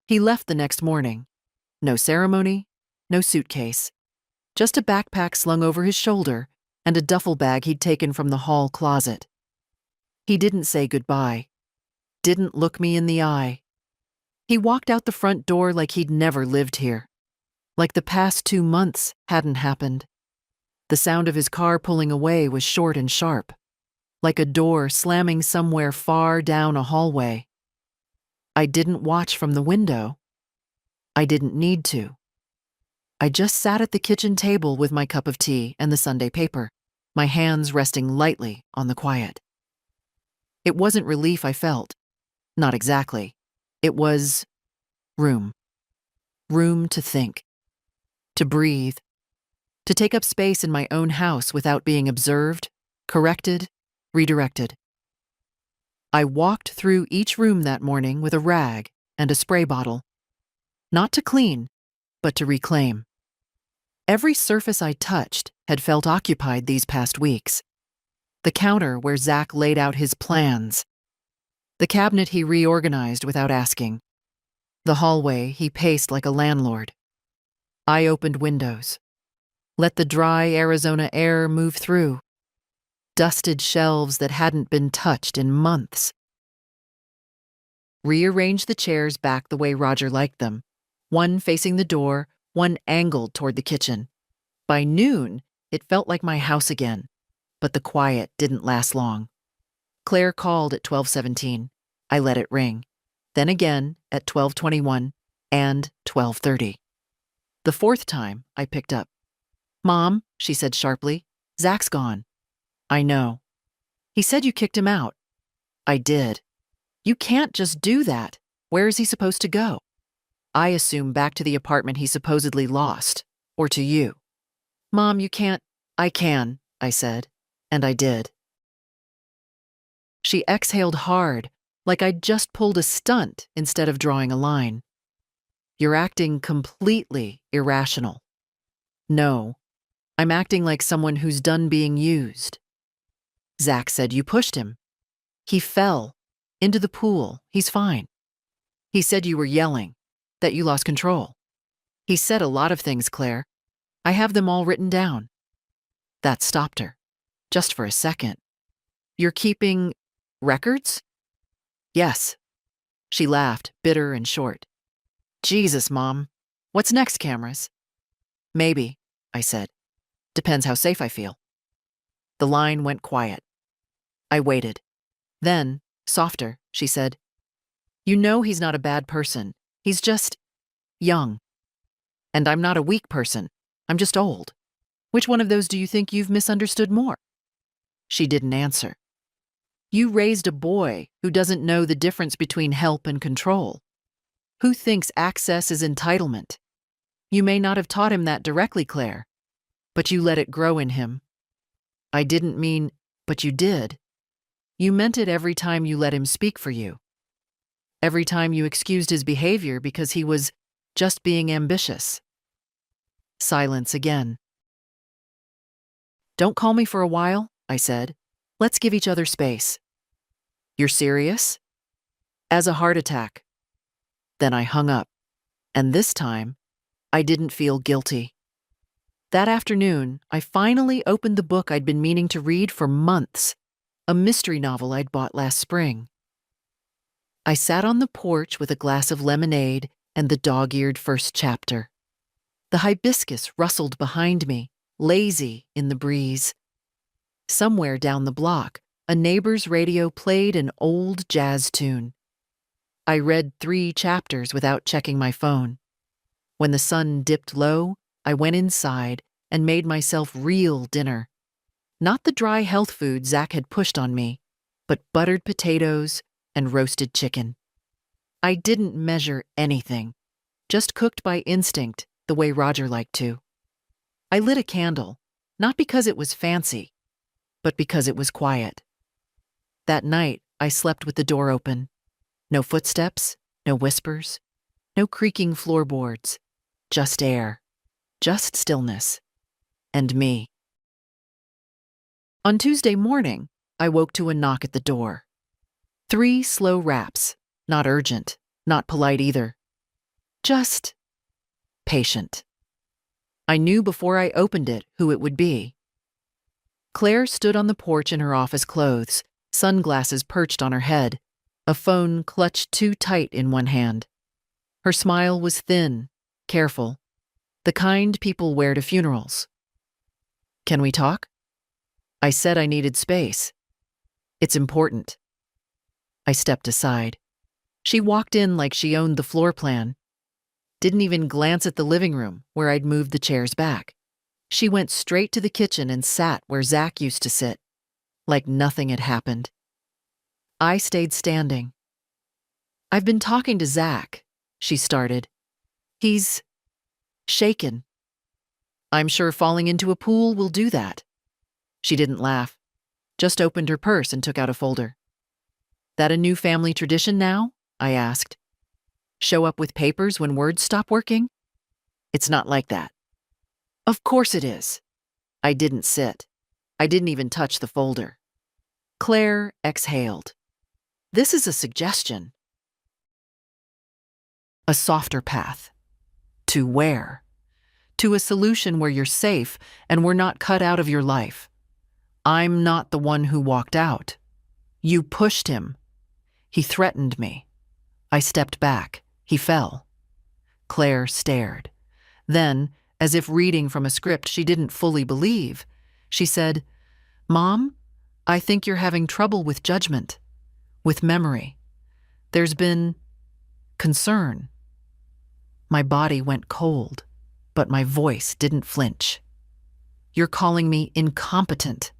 He left the next morning. No ceremony, no suitcase. Just a backpack slung over his shoulder and a duffel bag he'd taken from the hall closet. He didn't say goodbye. Didn't look me in the eye. He walked out the front door like he'd never lived here. Like the past 2 months hadn't happened. The sound of his car pulling away was short and sharp. Like a door slamming somewhere far down a hallway. I didn't watch from the window. I didn't need to. I just sat at the kitchen table with my cup of tea and the Sunday paper, my hands resting lightly on the quiet. It wasn't relief I felt. Not exactly. It was room. Room to think. To breathe. To take up space in my own house without being observed, corrected, redirected. I walked through each room that morning with a rag and a spray bottle. Not to clean, but to reclaim. Every surface I touched had felt occupied these past weeks. The counter where Zach laid out his plans. The cabinet he reorganized without asking. The hallway he paced like a landlord. I opened windows. Let the dry Arizona air move through. Dusted shelves that hadn't been touched in months. Rearranged the chairs back the way Roger liked them, one facing the door, one angled toward the kitchen. By noon, it felt like my house again, but the quiet didn't last long. Claire called at 12:17. I let it ring. Then again at 12:21 and 12:30. The fourth time, I picked up. "Mom," she said sharply, "Zach's gone." "I know." "He said you kicked him out." "I did." "You can't just do that. Where is he supposed to go?" "I assume back to the apartment he supposedly lost. Or to you." "Mom, you can't." "I can," I said, and I did. She exhaled hard, like I'd just pulled a stunt instead of drawing a line. "You're acting completely irrational." "No, I'm acting like someone who's done being used." "Zach said you pushed him." "He fell. Into the pool. He's fine." "He said you were yelling. That you lost control." "He said a lot of things, Claire. I have them all written down." That stopped her. Just for a second. "You're keeping records?" "Yes." She laughed, bitter and short. "Jesus, Mom. What's next, cameras?" "Maybe," I said. "Depends how safe I feel." The line went quiet. I waited. Then, softer, she said, "You know he's not a bad person. He's just young. And I'm not a weak person. I'm just old. Which one of those do you think you've misunderstood more?" She didn't answer. "You raised a boy who doesn't know the difference between help and control. Who thinks access is entitlement? You may not have taught him that directly, Claire, but you let it grow in him." "I didn't mean, but you did. You meant it every time you let him speak for you. Every time you excused his behavior because he was just being ambitious." Silence again. "Don't call me for a while," I said. "Let's give each other space." You're serious? As a heart attack. Then I hung up, and this time, I didn't feel guilty. That afternoon, I finally opened the book I'd been meaning to read for months, a mystery novel I'd bought last spring. I sat on the porch with a glass of lemonade and the dog-eared first chapter. The hibiscus rustled behind me, lazy in the breeze. Somewhere down the block, a neighbor's radio played an old jazz tune. I read 3 chapters without checking my phone. When the sun dipped low, I went inside and made myself real dinner. Not the dry health food Zach had pushed on me, but buttered potatoes and roasted chicken. I didn't measure anything, just cooked by instinct the way Roger liked to. I lit a candle, not because it was fancy, but because it was quiet. That night, I slept with the door open. No footsteps, no whispers, no creaking floorboards, just air, just stillness, and me. On Tuesday morning, I woke to a knock at the door. 3 slow raps, not urgent, not polite either. Just patient. I knew before I opened it who it would be. Claire stood on the porch in her office clothes, sunglasses perched on her head, a phone clutched too tight in one hand. Her smile was thin, careful, the kind people wear to funerals. "Can we talk?" I said I needed space. "It's important." I stepped aside. She walked in like she owned the floor plan. Didn't even glance at the living room where I'd moved the chairs back. She went straight to the kitchen and sat where Zach used to sit, like nothing had happened. I stayed standing. "I've been talking to Zach," she started. "He's shaken. I'm sure falling into a pool will do that." She didn't laugh, just opened her purse and took out a folder. "That a new family tradition now?" I asked. "Show up with papers when words stop working?" "It's not like that." "Of course it is." I didn't sit. I didn't even touch the folder. Claire exhaled. "This is a suggestion." A softer path. To where? To a solution where you're safe and we're not cut out of your life. I'm not the one who walked out. You pushed him. He threatened me. I stepped back. He fell. Claire stared. Then, as if reading from a script she didn't fully believe, she said, "Mom, I think you're having trouble with judgment, with memory. There's been concern." My body went cold, but my voice didn't flinch. "You're calling me incompetent.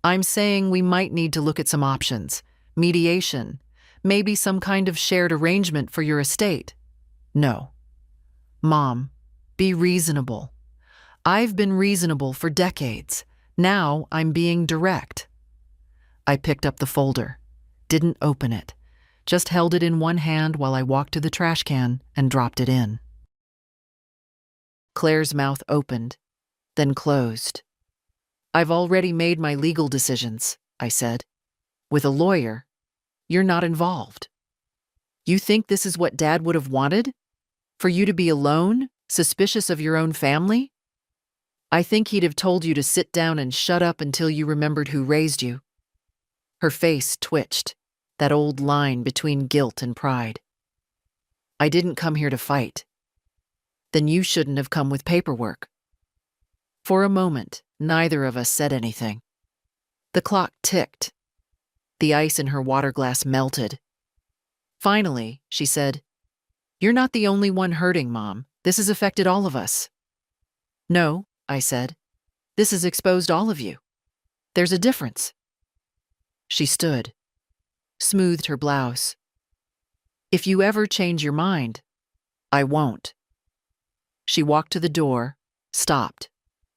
I'm saying we might need to look at some options, mediation, maybe some kind of shared arrangement for your estate." "No. Mom, be reasonable. I've been reasonable for decades. Now I'm being direct." I picked up the folder, didn't open it, just held it in one hand while I walked to the trash can and dropped it in. Claire's mouth opened, then closed. "I've already made my legal decisions," I said. "With a lawyer, you're not involved. You think this is what Dad would have wanted? For you to be alone, suspicious of your own family? I think he'd have told you to sit down and shut up until you remembered who raised you." Her face twitched, that old line between guilt and pride. "I didn't come here to fight." "Then you shouldn't have come with paperwork." For a moment, neither of us said anything. The clock ticked. The ice in her water glass melted. Finally, she said, "You're not the only one hurting, Mom. This has affected all of us." "No," I said. "This has exposed all of you. There's a difference." She stood, smoothed her blouse. "If you ever change your mind, I won't." She walked to the door, stopped,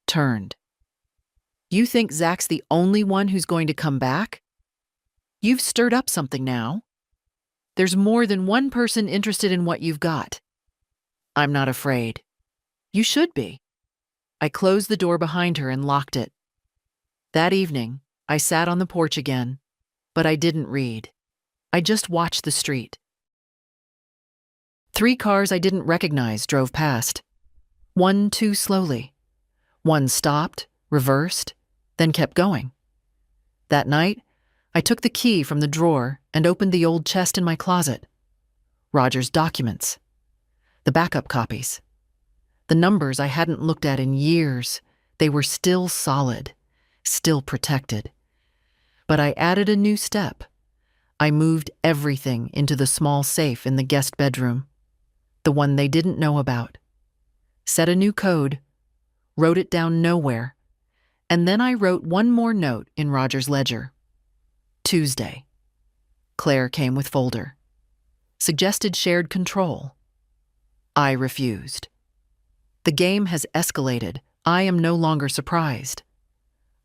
turned. "You think Zach's the only one who's going to come back? You've stirred up something now. There's more than one person interested in what you've got." "I'm not afraid." "You should be." I closed the door behind her and locked it. That evening, I sat on the porch again, but I didn't read. I just watched the street. 3 cars I didn't recognize drove past. One too slowly. One stopped, reversed, then kept going. That night, I took the key from the drawer and opened the old chest in my closet. Roger's documents. The backup copies. The numbers I hadn't looked at in years. They were still solid, still protected. But I added a new step. I moved everything into the small safe in the guest bedroom, the one they didn't know about. Set a new code, wrote it down nowhere, and then I wrote one more note in Roger's ledger. Tuesday. Claire came with folder. Suggested shared control. I refused. The game has escalated. I am no longer surprised.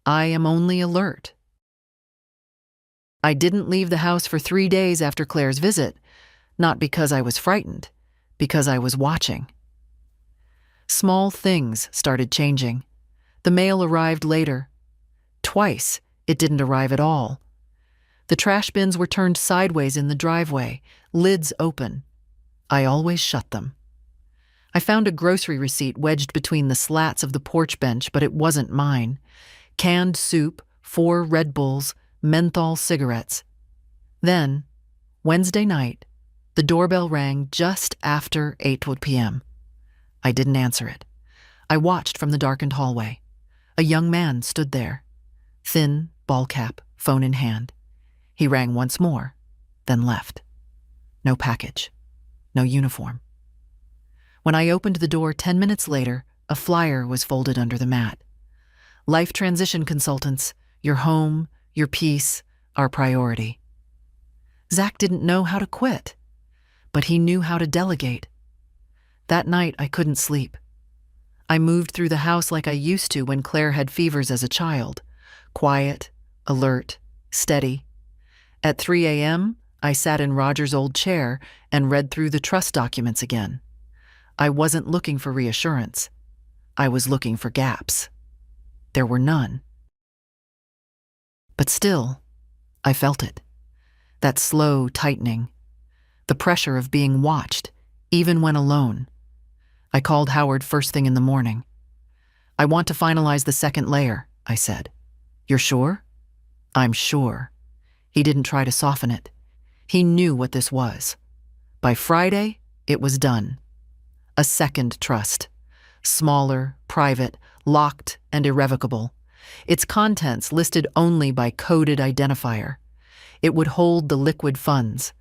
I am only alert. I didn't leave the house for 3 days after Claire's visit, not because I was frightened, because I was watching. Small things started changing. The mail arrived later. Twice, it didn't arrive at all. The trash bins were turned sideways in the driveway, lids open. I always shut them. I found a grocery receipt wedged between the slats of the porch bench, but it wasn't mine. Canned soup, 4 Red Bulls, menthol cigarettes. Then, Wednesday night, the doorbell rang just after 8 p.m. I didn't answer it. I watched from the darkened hallway. A young man stood there. Thin, ball cap, phone in hand. He rang once more, then left. No package. No uniform. When I opened the door 10 minutes later, a flyer was folded under the mat. Life transition consultants, your home, your peace, our priority. Zach didn't know how to quit, but he knew how to delegate. That night, I couldn't sleep. I moved through the house like I used to when Claire had fevers as a child. Quiet, alert, steady. At 3 a.m., I sat in Roger's old chair and read through the trust documents again. I wasn't looking for reassurance. I was looking for gaps. There were none. But still, I felt it. That slow tightening. The pressure of being watched, even when alone. I called Howard first thing in the morning. I want to finalize the second layer, I said. You're sure? I'm sure. He didn't try to soften it. He knew what this was. By Friday, it was done. A second trust. Smaller, private, locked, and irrevocable. Its contents listed only by coded identifier. It would hold the liquid funds.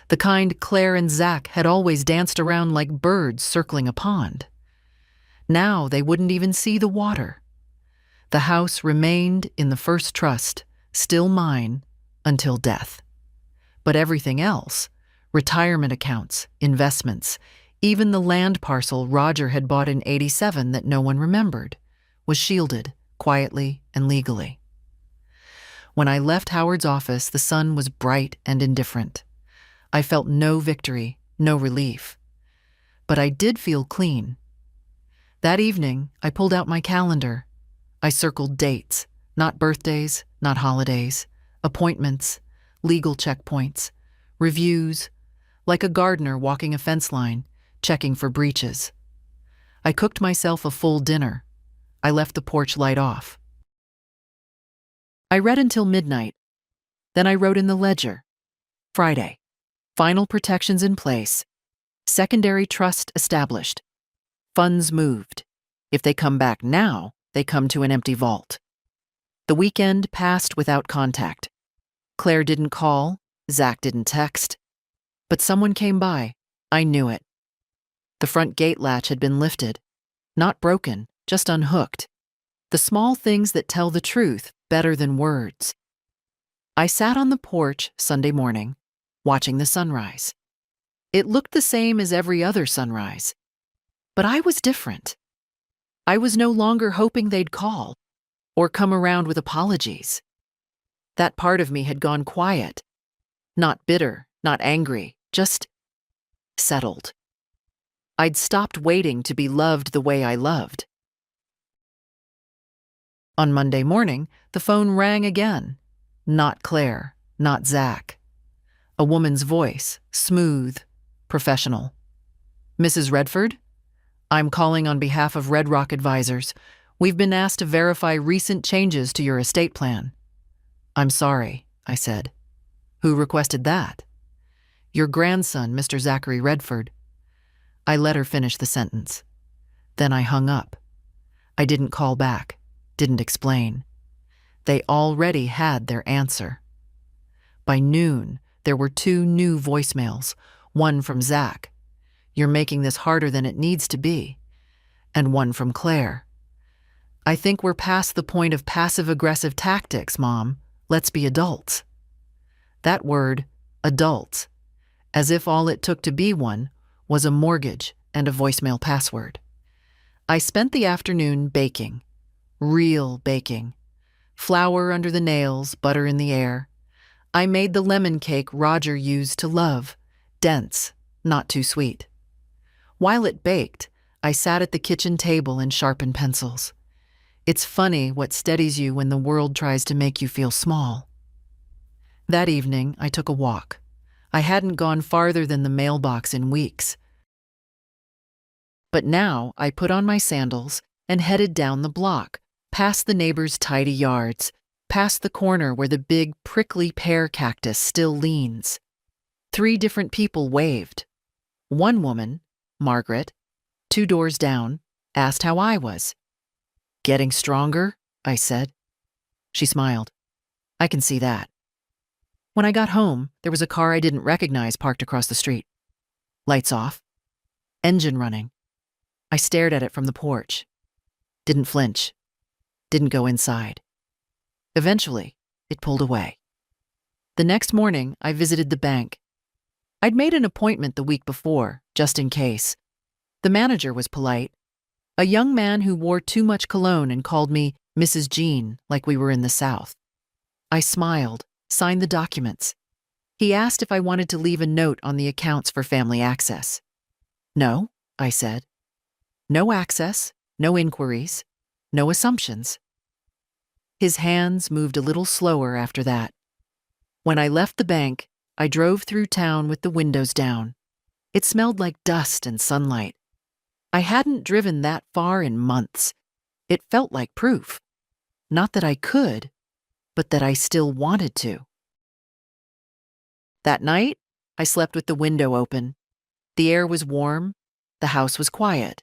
The kind Claire and Zach had always danced around like birds circling a pond. Now they wouldn't even see the water. The house remained in the first trust, still mine, until death. But everything else, retirement accounts, investments, even the land parcel Roger had bought in '87 that no one remembered, was shielded, quietly and legally. When I left Howard's office, the sun was bright and indifferent. I felt no victory, no relief. But I did feel clean. That evening, I pulled out my calendar. I circled dates, not birthdays, not holidays, appointments, legal checkpoints, reviews, like a gardener walking a fence line, checking for breaches. I cooked myself a full dinner. I left the porch light off. I read until midnight. Then I wrote in the ledger. Friday. Final protections in place. Secondary trust established. Funds moved. If they come back now, they come to an empty vault. The weekend passed without contact. Claire didn't call, Zach didn't text. But someone came by. I knew it. The front gate latch had been lifted. Not broken, just unhooked. The small things that tell the truth better than words. I sat on the porch Sunday morning, watching the sunrise. It looked the same as every other sunrise. But I was different. I was no longer hoping they'd call or come around with apologies. That part of me had gone quiet. Not bitter, not angry, just settled. I'd stopped waiting to be loved the way I loved. On Monday morning, the phone rang again. Not Claire, not Zach. A woman's voice, smooth, professional. Mrs. Redford? I'm calling on behalf of Red Rock Advisors. We've been asked to verify recent changes to your estate plan. I'm sorry, I said. Who requested that? Your grandson, Mr. Zachary Redford. I let her finish the sentence. Then I hung up. I didn't call back, didn't explain. They already had their answer. By noon, there were 2 new voicemails, one from Zach. You're making this harder than it needs to be. And one from Claire. I think we're past the point of passive-aggressive tactics, Mom. Let's be adults. That word, adults, as if all it took to be one was a mortgage and a voicemail password. I spent the afternoon baking. Real baking. Flour under the nails, butter in the air. I made the lemon cake Roger used to love, dense, not too sweet. While it baked, I sat at the kitchen table and sharpened pencils. It's funny what steadies you when the world tries to make you feel small. That evening, I took a walk. I hadn't gone farther than the mailbox in weeks. But now I put on my sandals and headed down the block, past the neighbors' tidy yards, past the corner where the big prickly pear cactus still leans. 3 different people waved. One woman, Margaret, 2 doors down, asked how I was. Getting stronger, I said. She smiled. I can see that. When I got home, there was a car I didn't recognize parked across the street. Lights off. Engine running. I stared at it from the porch. Didn't flinch. Didn't go inside. Eventually, it pulled away. The next morning, I visited the bank. I'd made an appointment the week before, just in case. The manager was polite. A young man who wore too much cologne and called me Mrs. Jean, like we were in the South. I smiled, signed the documents. He asked if I wanted to leave a note on the accounts for family access. No, I said. No access, no inquiries, no assumptions. His hands moved a little slower after that. When I left the bank, I drove through town with the windows down. It smelled like dust and sunlight. I hadn't driven that far in months. It felt like proof. Not that I could, but that I still wanted to. That night, I slept with the window open. The air was warm. The house was quiet.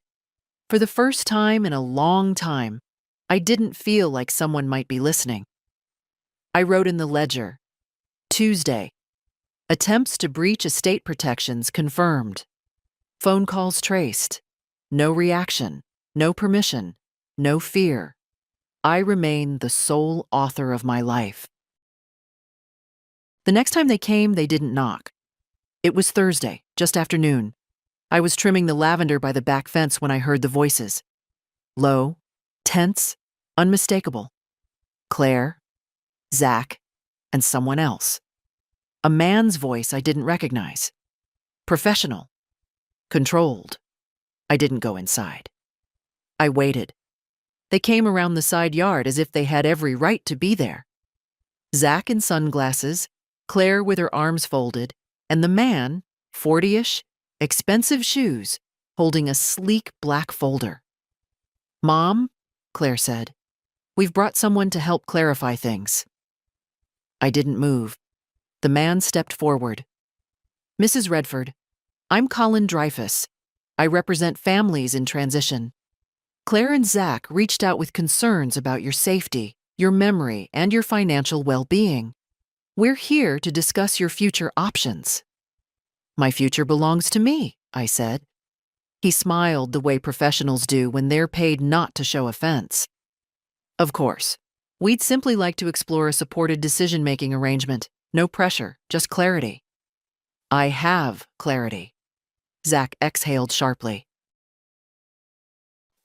For the first time in a long time, I didn't feel like someone might be listening. I wrote in the ledger, Tuesday, attempts to breach estate protections confirmed. Phone calls traced. No reaction, no permission, no fear. I remain the sole author of my life. The next time they came, they didn't knock. It was Thursday, just after noon. I was trimming the lavender by the back fence when I heard the voices. Low, tense, unmistakable. Claire, Zach, and someone else. A man's voice I didn't recognize. Professional. Controlled. I didn't go inside. I waited. They came around the side yard as if they had every right to be there. Zach in sunglasses, Claire with her arms folded, and the man, 40-ish, expensive shoes, holding a sleek black folder. Mom, Claire said, we've brought someone to help clarify things. I didn't move. The man stepped forward. Mrs. Redford, I'm Colin Dreyfus. I represent families in transition. Claire and Zach reached out with concerns about your safety, your memory, and your financial well-being. We're here to discuss your future options. My future belongs to me, I said. He smiled the way professionals do when they're paid not to show offense. Of course. We'd simply like to explore a supported decision-making arrangement. No pressure, just clarity. I have clarity. Zach exhaled sharply.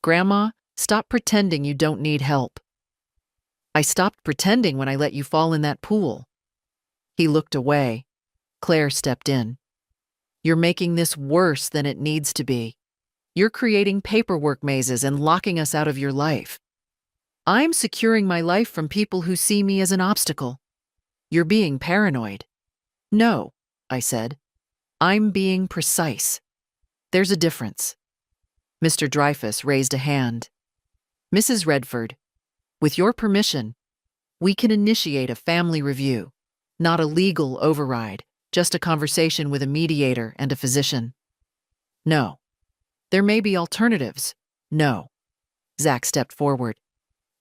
Grandma, stop pretending you don't need help. I stopped pretending when I let you fall in that pool. He looked away. Claire stepped in. You're making this worse than it needs to be. You're creating paperwork mazes and locking us out of your life. I'm securing my life from people who see me as an obstacle. You're being paranoid. No, I said. I'm being precise. There's a difference. Mr. Dreyfus raised a hand. Mrs. Redford, with your permission, we can initiate a family review, not a legal override, just a conversation with a mediator and a physician. No. There may be alternatives. No. Zach stepped forward.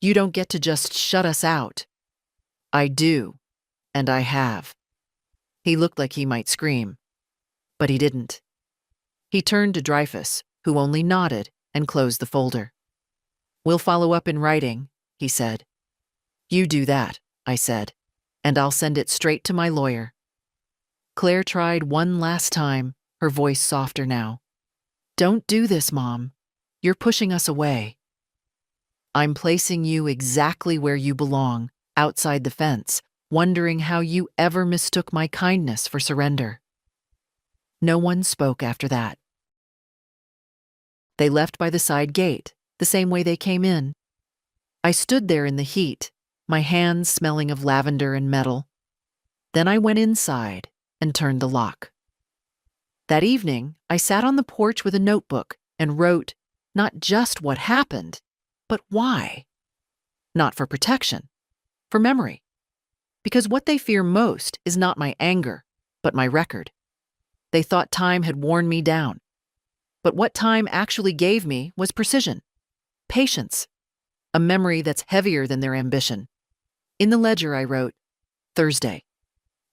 You don't get to just shut us out. I do, and I have. He looked like he might scream, but he didn't. He turned to Dreyfus, who only nodded and closed the folder. We'll follow up in writing, he said. You do that, I said, and I'll send it straight to my lawyer. Claire tried one last time, her voice softer now. Don't do this, Mom. You're pushing us away. I'm placing you exactly where you belong, outside the fence, wondering how you ever mistook my kindness for surrender. No one spoke after that. They left by the side gate, the same way they came in. I stood there in the heat, my hands smelling of lavender and metal. Then I went inside and turned the lock. That evening, I sat on the porch with a notebook and wrote not just what happened, but why. Not for protection, for memory. Because what they fear most is not my anger, but my record. They thought time had worn me down. But what time actually gave me was precision, patience, a memory that's heavier than their ambition. In the ledger I wrote, Thursday.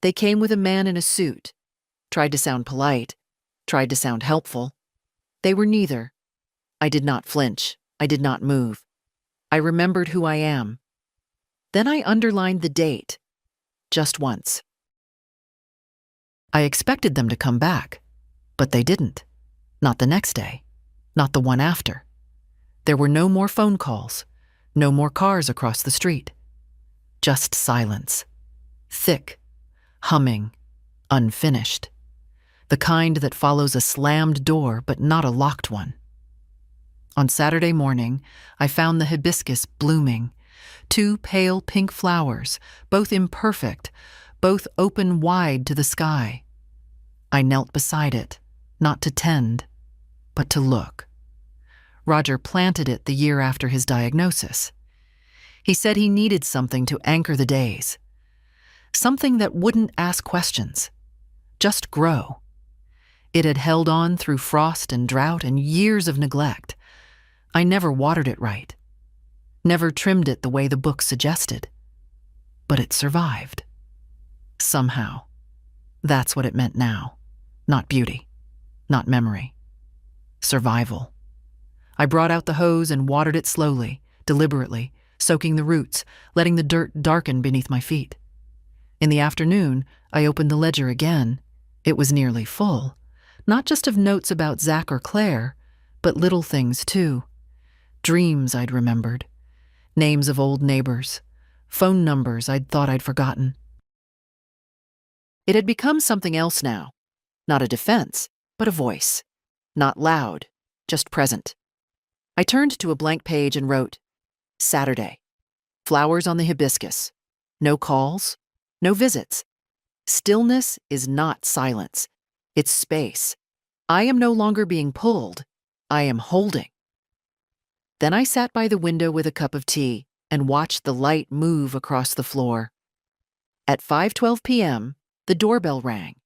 They came with a man in a suit, tried to sound polite, tried to sound helpful. They were neither. I did not flinch. I did not move. I remembered who I am. Then I underlined the date, just once. I expected them to come back, but they didn't. Not the next day, not the one after. There were no more phone calls, no more cars across the street. Just silence. Thick, humming, unfinished. The kind that follows a slammed door but not a locked one. On Saturday morning, I found the hibiscus blooming, 2 pale pink flowers, both imperfect, both open wide to the sky. I knelt beside it, not to tend, but to look. Roger planted it the year after his diagnosis. He said he needed something to anchor the days. Something that wouldn't ask questions, just grow. It had held on through frost and drought and years of neglect. I never watered it right, never trimmed it the way the book suggested. But it survived. Somehow. That's what it meant now. Not beauty, not memory. Survival. I brought out the hose and watered it slowly, deliberately, soaking the roots, letting the dirt darken beneath my feet. In the afternoon, I opened the ledger again. It was nearly full, not just of notes about Zach or Claire, but little things too. Dreams I'd remembered, names of old neighbors, phone numbers I'd thought I'd forgotten. It had become something else now. Not a defense, but a voice. Not loud, just present. I turned to a blank page and wrote, Saturday. Flowers on the hibiscus. No calls, no visits. Stillness is not silence. It's space. I am no longer being pulled. I am holding. Then I sat by the window with a cup of tea and watched the light move across the floor. At 5:12 p.m., the doorbell rang.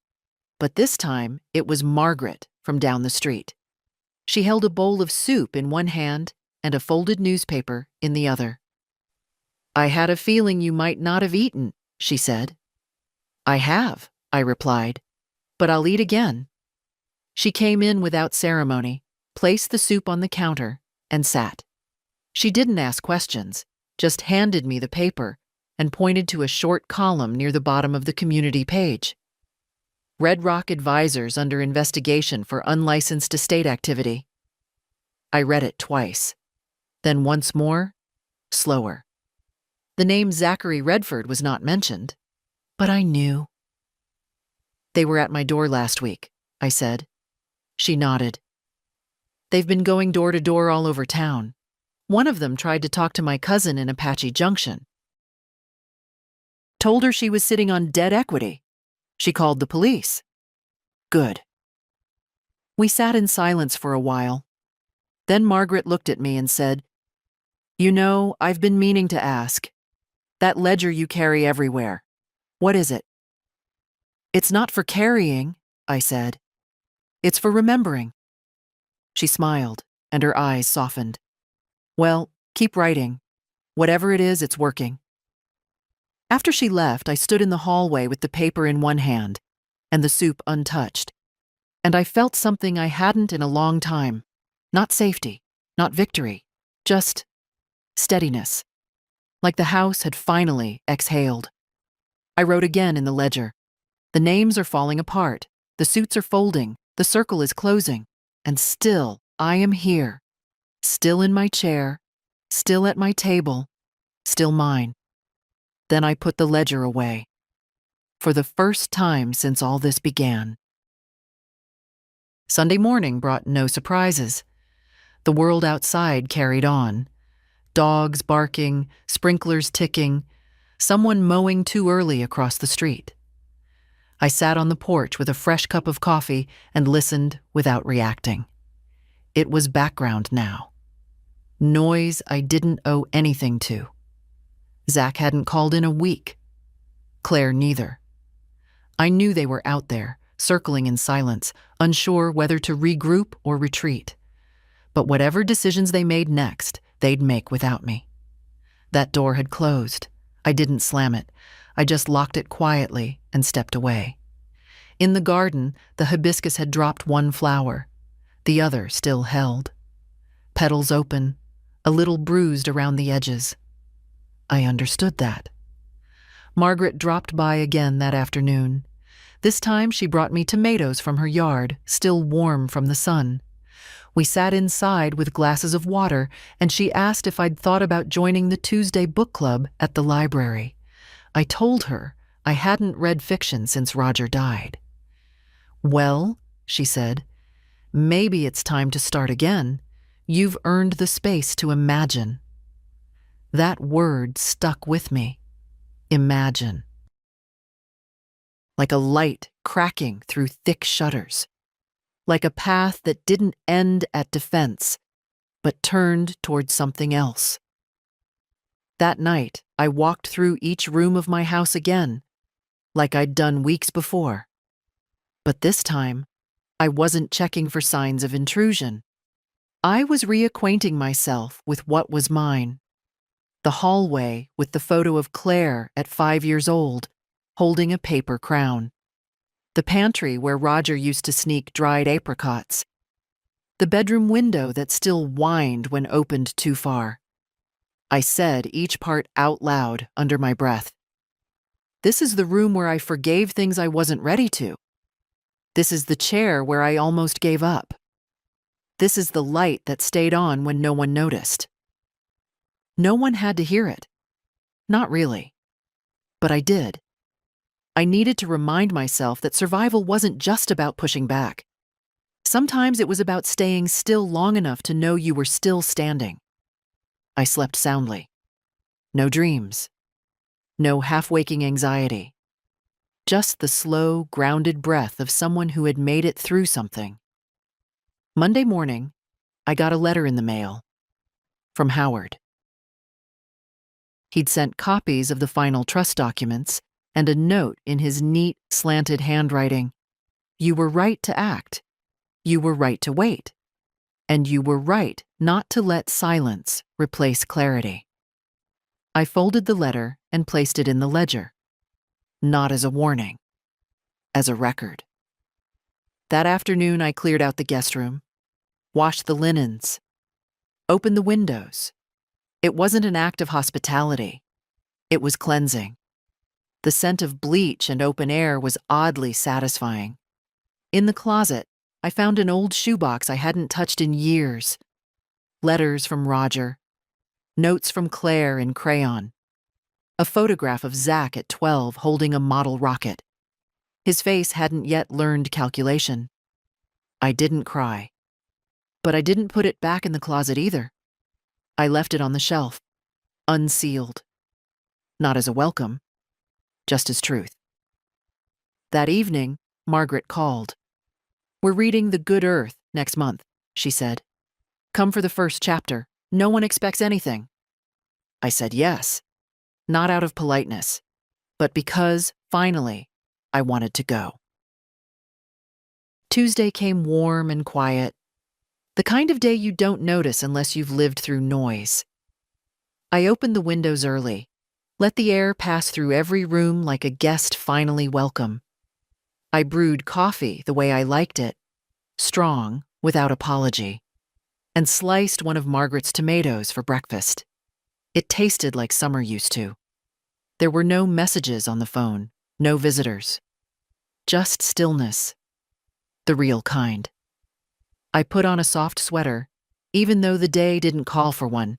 But this time, it was Margaret from down the street. She held a bowl of soup in one hand and a folded newspaper in the other. I had a feeling you might not have eaten, she said. I have, I replied, but I'll eat again. She came in without ceremony, placed the soup on the counter, and sat. She didn't ask questions, just handed me the paper and pointed to a short column near the bottom of the community page. Red Rock Advisors under investigation for unlicensed estate activity. I read it twice, then once more, slower. The name Zachary Redford was not mentioned, but I knew. They were at my door last week, I said. She nodded. They've been going door to door all over town. One of them tried to talk to my cousin in Apache Junction. Told her she was sitting on dead equity. She called the police. Good. We sat in silence for a while. Then Margaret looked at me and said, "You know, I've been meaning to ask. That ledger you carry everywhere. What is it?" "It's not for carrying," I said. "It's for remembering." She smiled, and her eyes softened. "Well, keep writing. Whatever it is, it's working." After she left, I stood in the hallway with the paper in one hand and the soup untouched, and I felt something I hadn't in a long time. Not safety, not victory, just steadiness. Like the house had finally exhaled. I wrote again in the ledger. The names are falling apart, the suits are folding, the circle is closing, and still I am here, still in my chair, still at my table, still mine. Then I put the ledger away. For the first time since all this began. Sunday morning brought no surprises. The world outside carried on. Dogs barking, sprinklers ticking, someone mowing too early across the street. I sat on the porch with a fresh cup of coffee and listened without reacting. It was background now. Noise I didn't owe anything to. Zach hadn't called in a week. Claire neither. I knew they were out there, circling in silence, unsure whether to regroup or retreat. But whatever decisions they made next, they'd make without me. That door had closed. I didn't slam it. I just locked it quietly and stepped away. In the garden, the hibiscus had dropped one flower. The other still held. Petals open, a little bruised around the edges. I understood that. Margaret dropped by again that afternoon. This time she brought me tomatoes from her yard, still warm from the sun. We sat inside with glasses of water, and she asked if I'd thought about joining the Tuesday book club at the library. I told her I hadn't read fiction since Roger died. "Well," she said, "maybe it's time to start again. You've earned the space to imagine." That word stuck with me. Imagine. Like a light cracking through thick shutters. Like a path that didn't end at defense, but turned toward something else. That night, I walked through each room of my house again, like I'd done weeks before. But this time, I wasn't checking for signs of intrusion. I was reacquainting myself with what was mine. The hallway with the photo of Claire at 5 years old, holding a paper crown. The pantry where Roger used to sneak dried apricots. The bedroom window that still whined when opened too far. I said each part out loud under my breath. This is the room where I forgave things I wasn't ready to. This is the chair where I almost gave up. This is the light that stayed on when no one noticed. No one had to hear it. Not really. But I did. I needed to remind myself that survival wasn't just about pushing back. Sometimes it was about staying still long enough to know you were still standing. I slept soundly. No dreams. No half-waking anxiety. Just the slow, grounded breath of someone who had made it through something. Monday morning, I got a letter in the mail. From Howard. He'd sent copies of the final trust documents and a note in his neat, slanted handwriting. You were right to act. You were right to wait. And you were right not to let silence replace clarity. I folded the letter and placed it in the ledger. Not as a warning, as a record. That afternoon, I cleared out the guest room, washed the linens, opened the windows. It wasn't an act of hospitality. It was cleansing. The scent of bleach and open air was oddly satisfying. In the closet, I found an old shoebox I hadn't touched in years. Letters from Roger. Notes from Claire in crayon. A photograph of Zach at 12 holding a model rocket. His face hadn't yet learned calculation. I didn't cry. But I didn't put it back in the closet either. I left it on the shelf, unsealed. Not as a welcome, just as truth. That evening, Margaret called. "We're reading The Good Earth next month," she said. "Come for the first chapter. No one expects anything." I said yes, not out of politeness, but because, finally, I wanted to go. Tuesday came warm and quiet, the kind of day you don't notice unless you've lived through noise. I opened the windows early, let the air pass through every room like a guest finally welcome. I brewed coffee the way I liked it, strong, without apology, and sliced one of Margaret's tomatoes for breakfast. It tasted like summer used to. There were no messages on the phone, no visitors. Just stillness. The real kind. I put on a soft sweater, even though the day didn't call for one,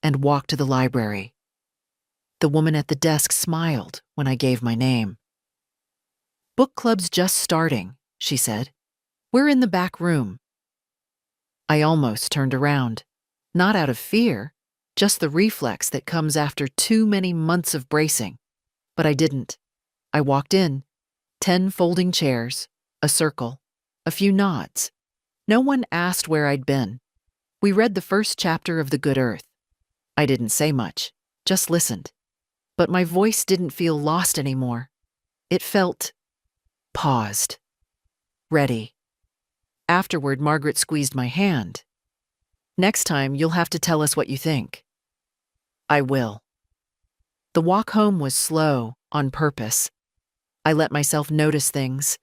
and walked to the library. The woman at the desk smiled when I gave my name. "Book club's just starting," she said. "We're in the back room." I almost turned around, not out of fear, just the reflex that comes after too many months of bracing. But I didn't. I walked in, 10 folding chairs, a circle, a few nods. No one asked where I'd been. We read the first chapter of The Good Earth. I didn't say much, just listened. But my voice didn't feel lost anymore. It felt paused, ready. Afterward, Margaret squeezed my hand. "Next time, you'll have to tell us what you think." "I will." The walk home was slow, on purpose. I let myself notice things.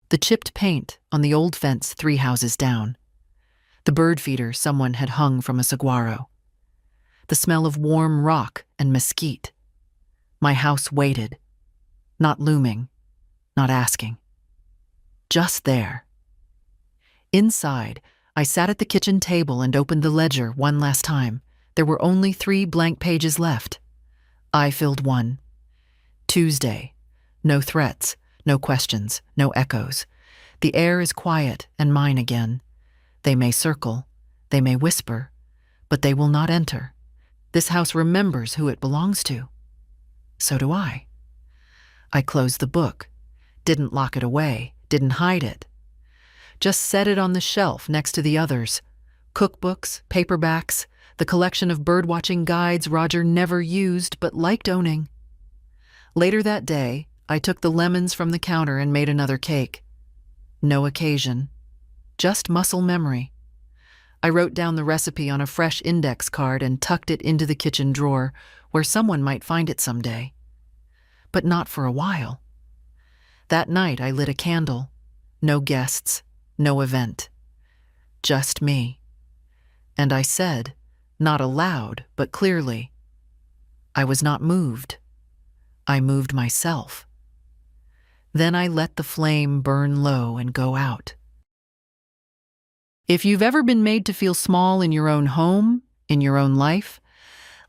The chipped paint on the old fence 3 houses down. The bird feeder someone had hung from a saguaro. The smell of warm rock and mesquite. My house waited. Not looming, not asking. Just there. Inside, I sat at the kitchen table and opened the ledger one last time. There were only 3 blank pages left. I filled one. Tuesday. No threats, no questions, no echoes. The air is quiet and mine again. They may circle, they may whisper, but they will not enter. This house remembers who it belongs to. So do I. I closed the book, didn't lock it away, didn't hide it. Just set it on the shelf next to the others. Cookbooks, paperbacks, the collection of birdwatching guides Roger never used but liked owning. Later that day, I took the lemons from the counter and made another cake. No occasion, just muscle memory. I wrote down the recipe on a fresh index card and tucked it into the kitchen drawer where someone might find it someday. But not for a while. That night I lit a candle. No guests, no event. Just me. And I said, not aloud, but clearly, I was not moved. I moved myself. Then I let the flame burn low and go out. If you've ever been made to feel small in your own home, in your own life,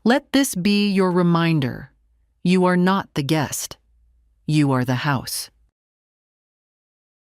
let this be your reminder. You are not the guest. You are the house.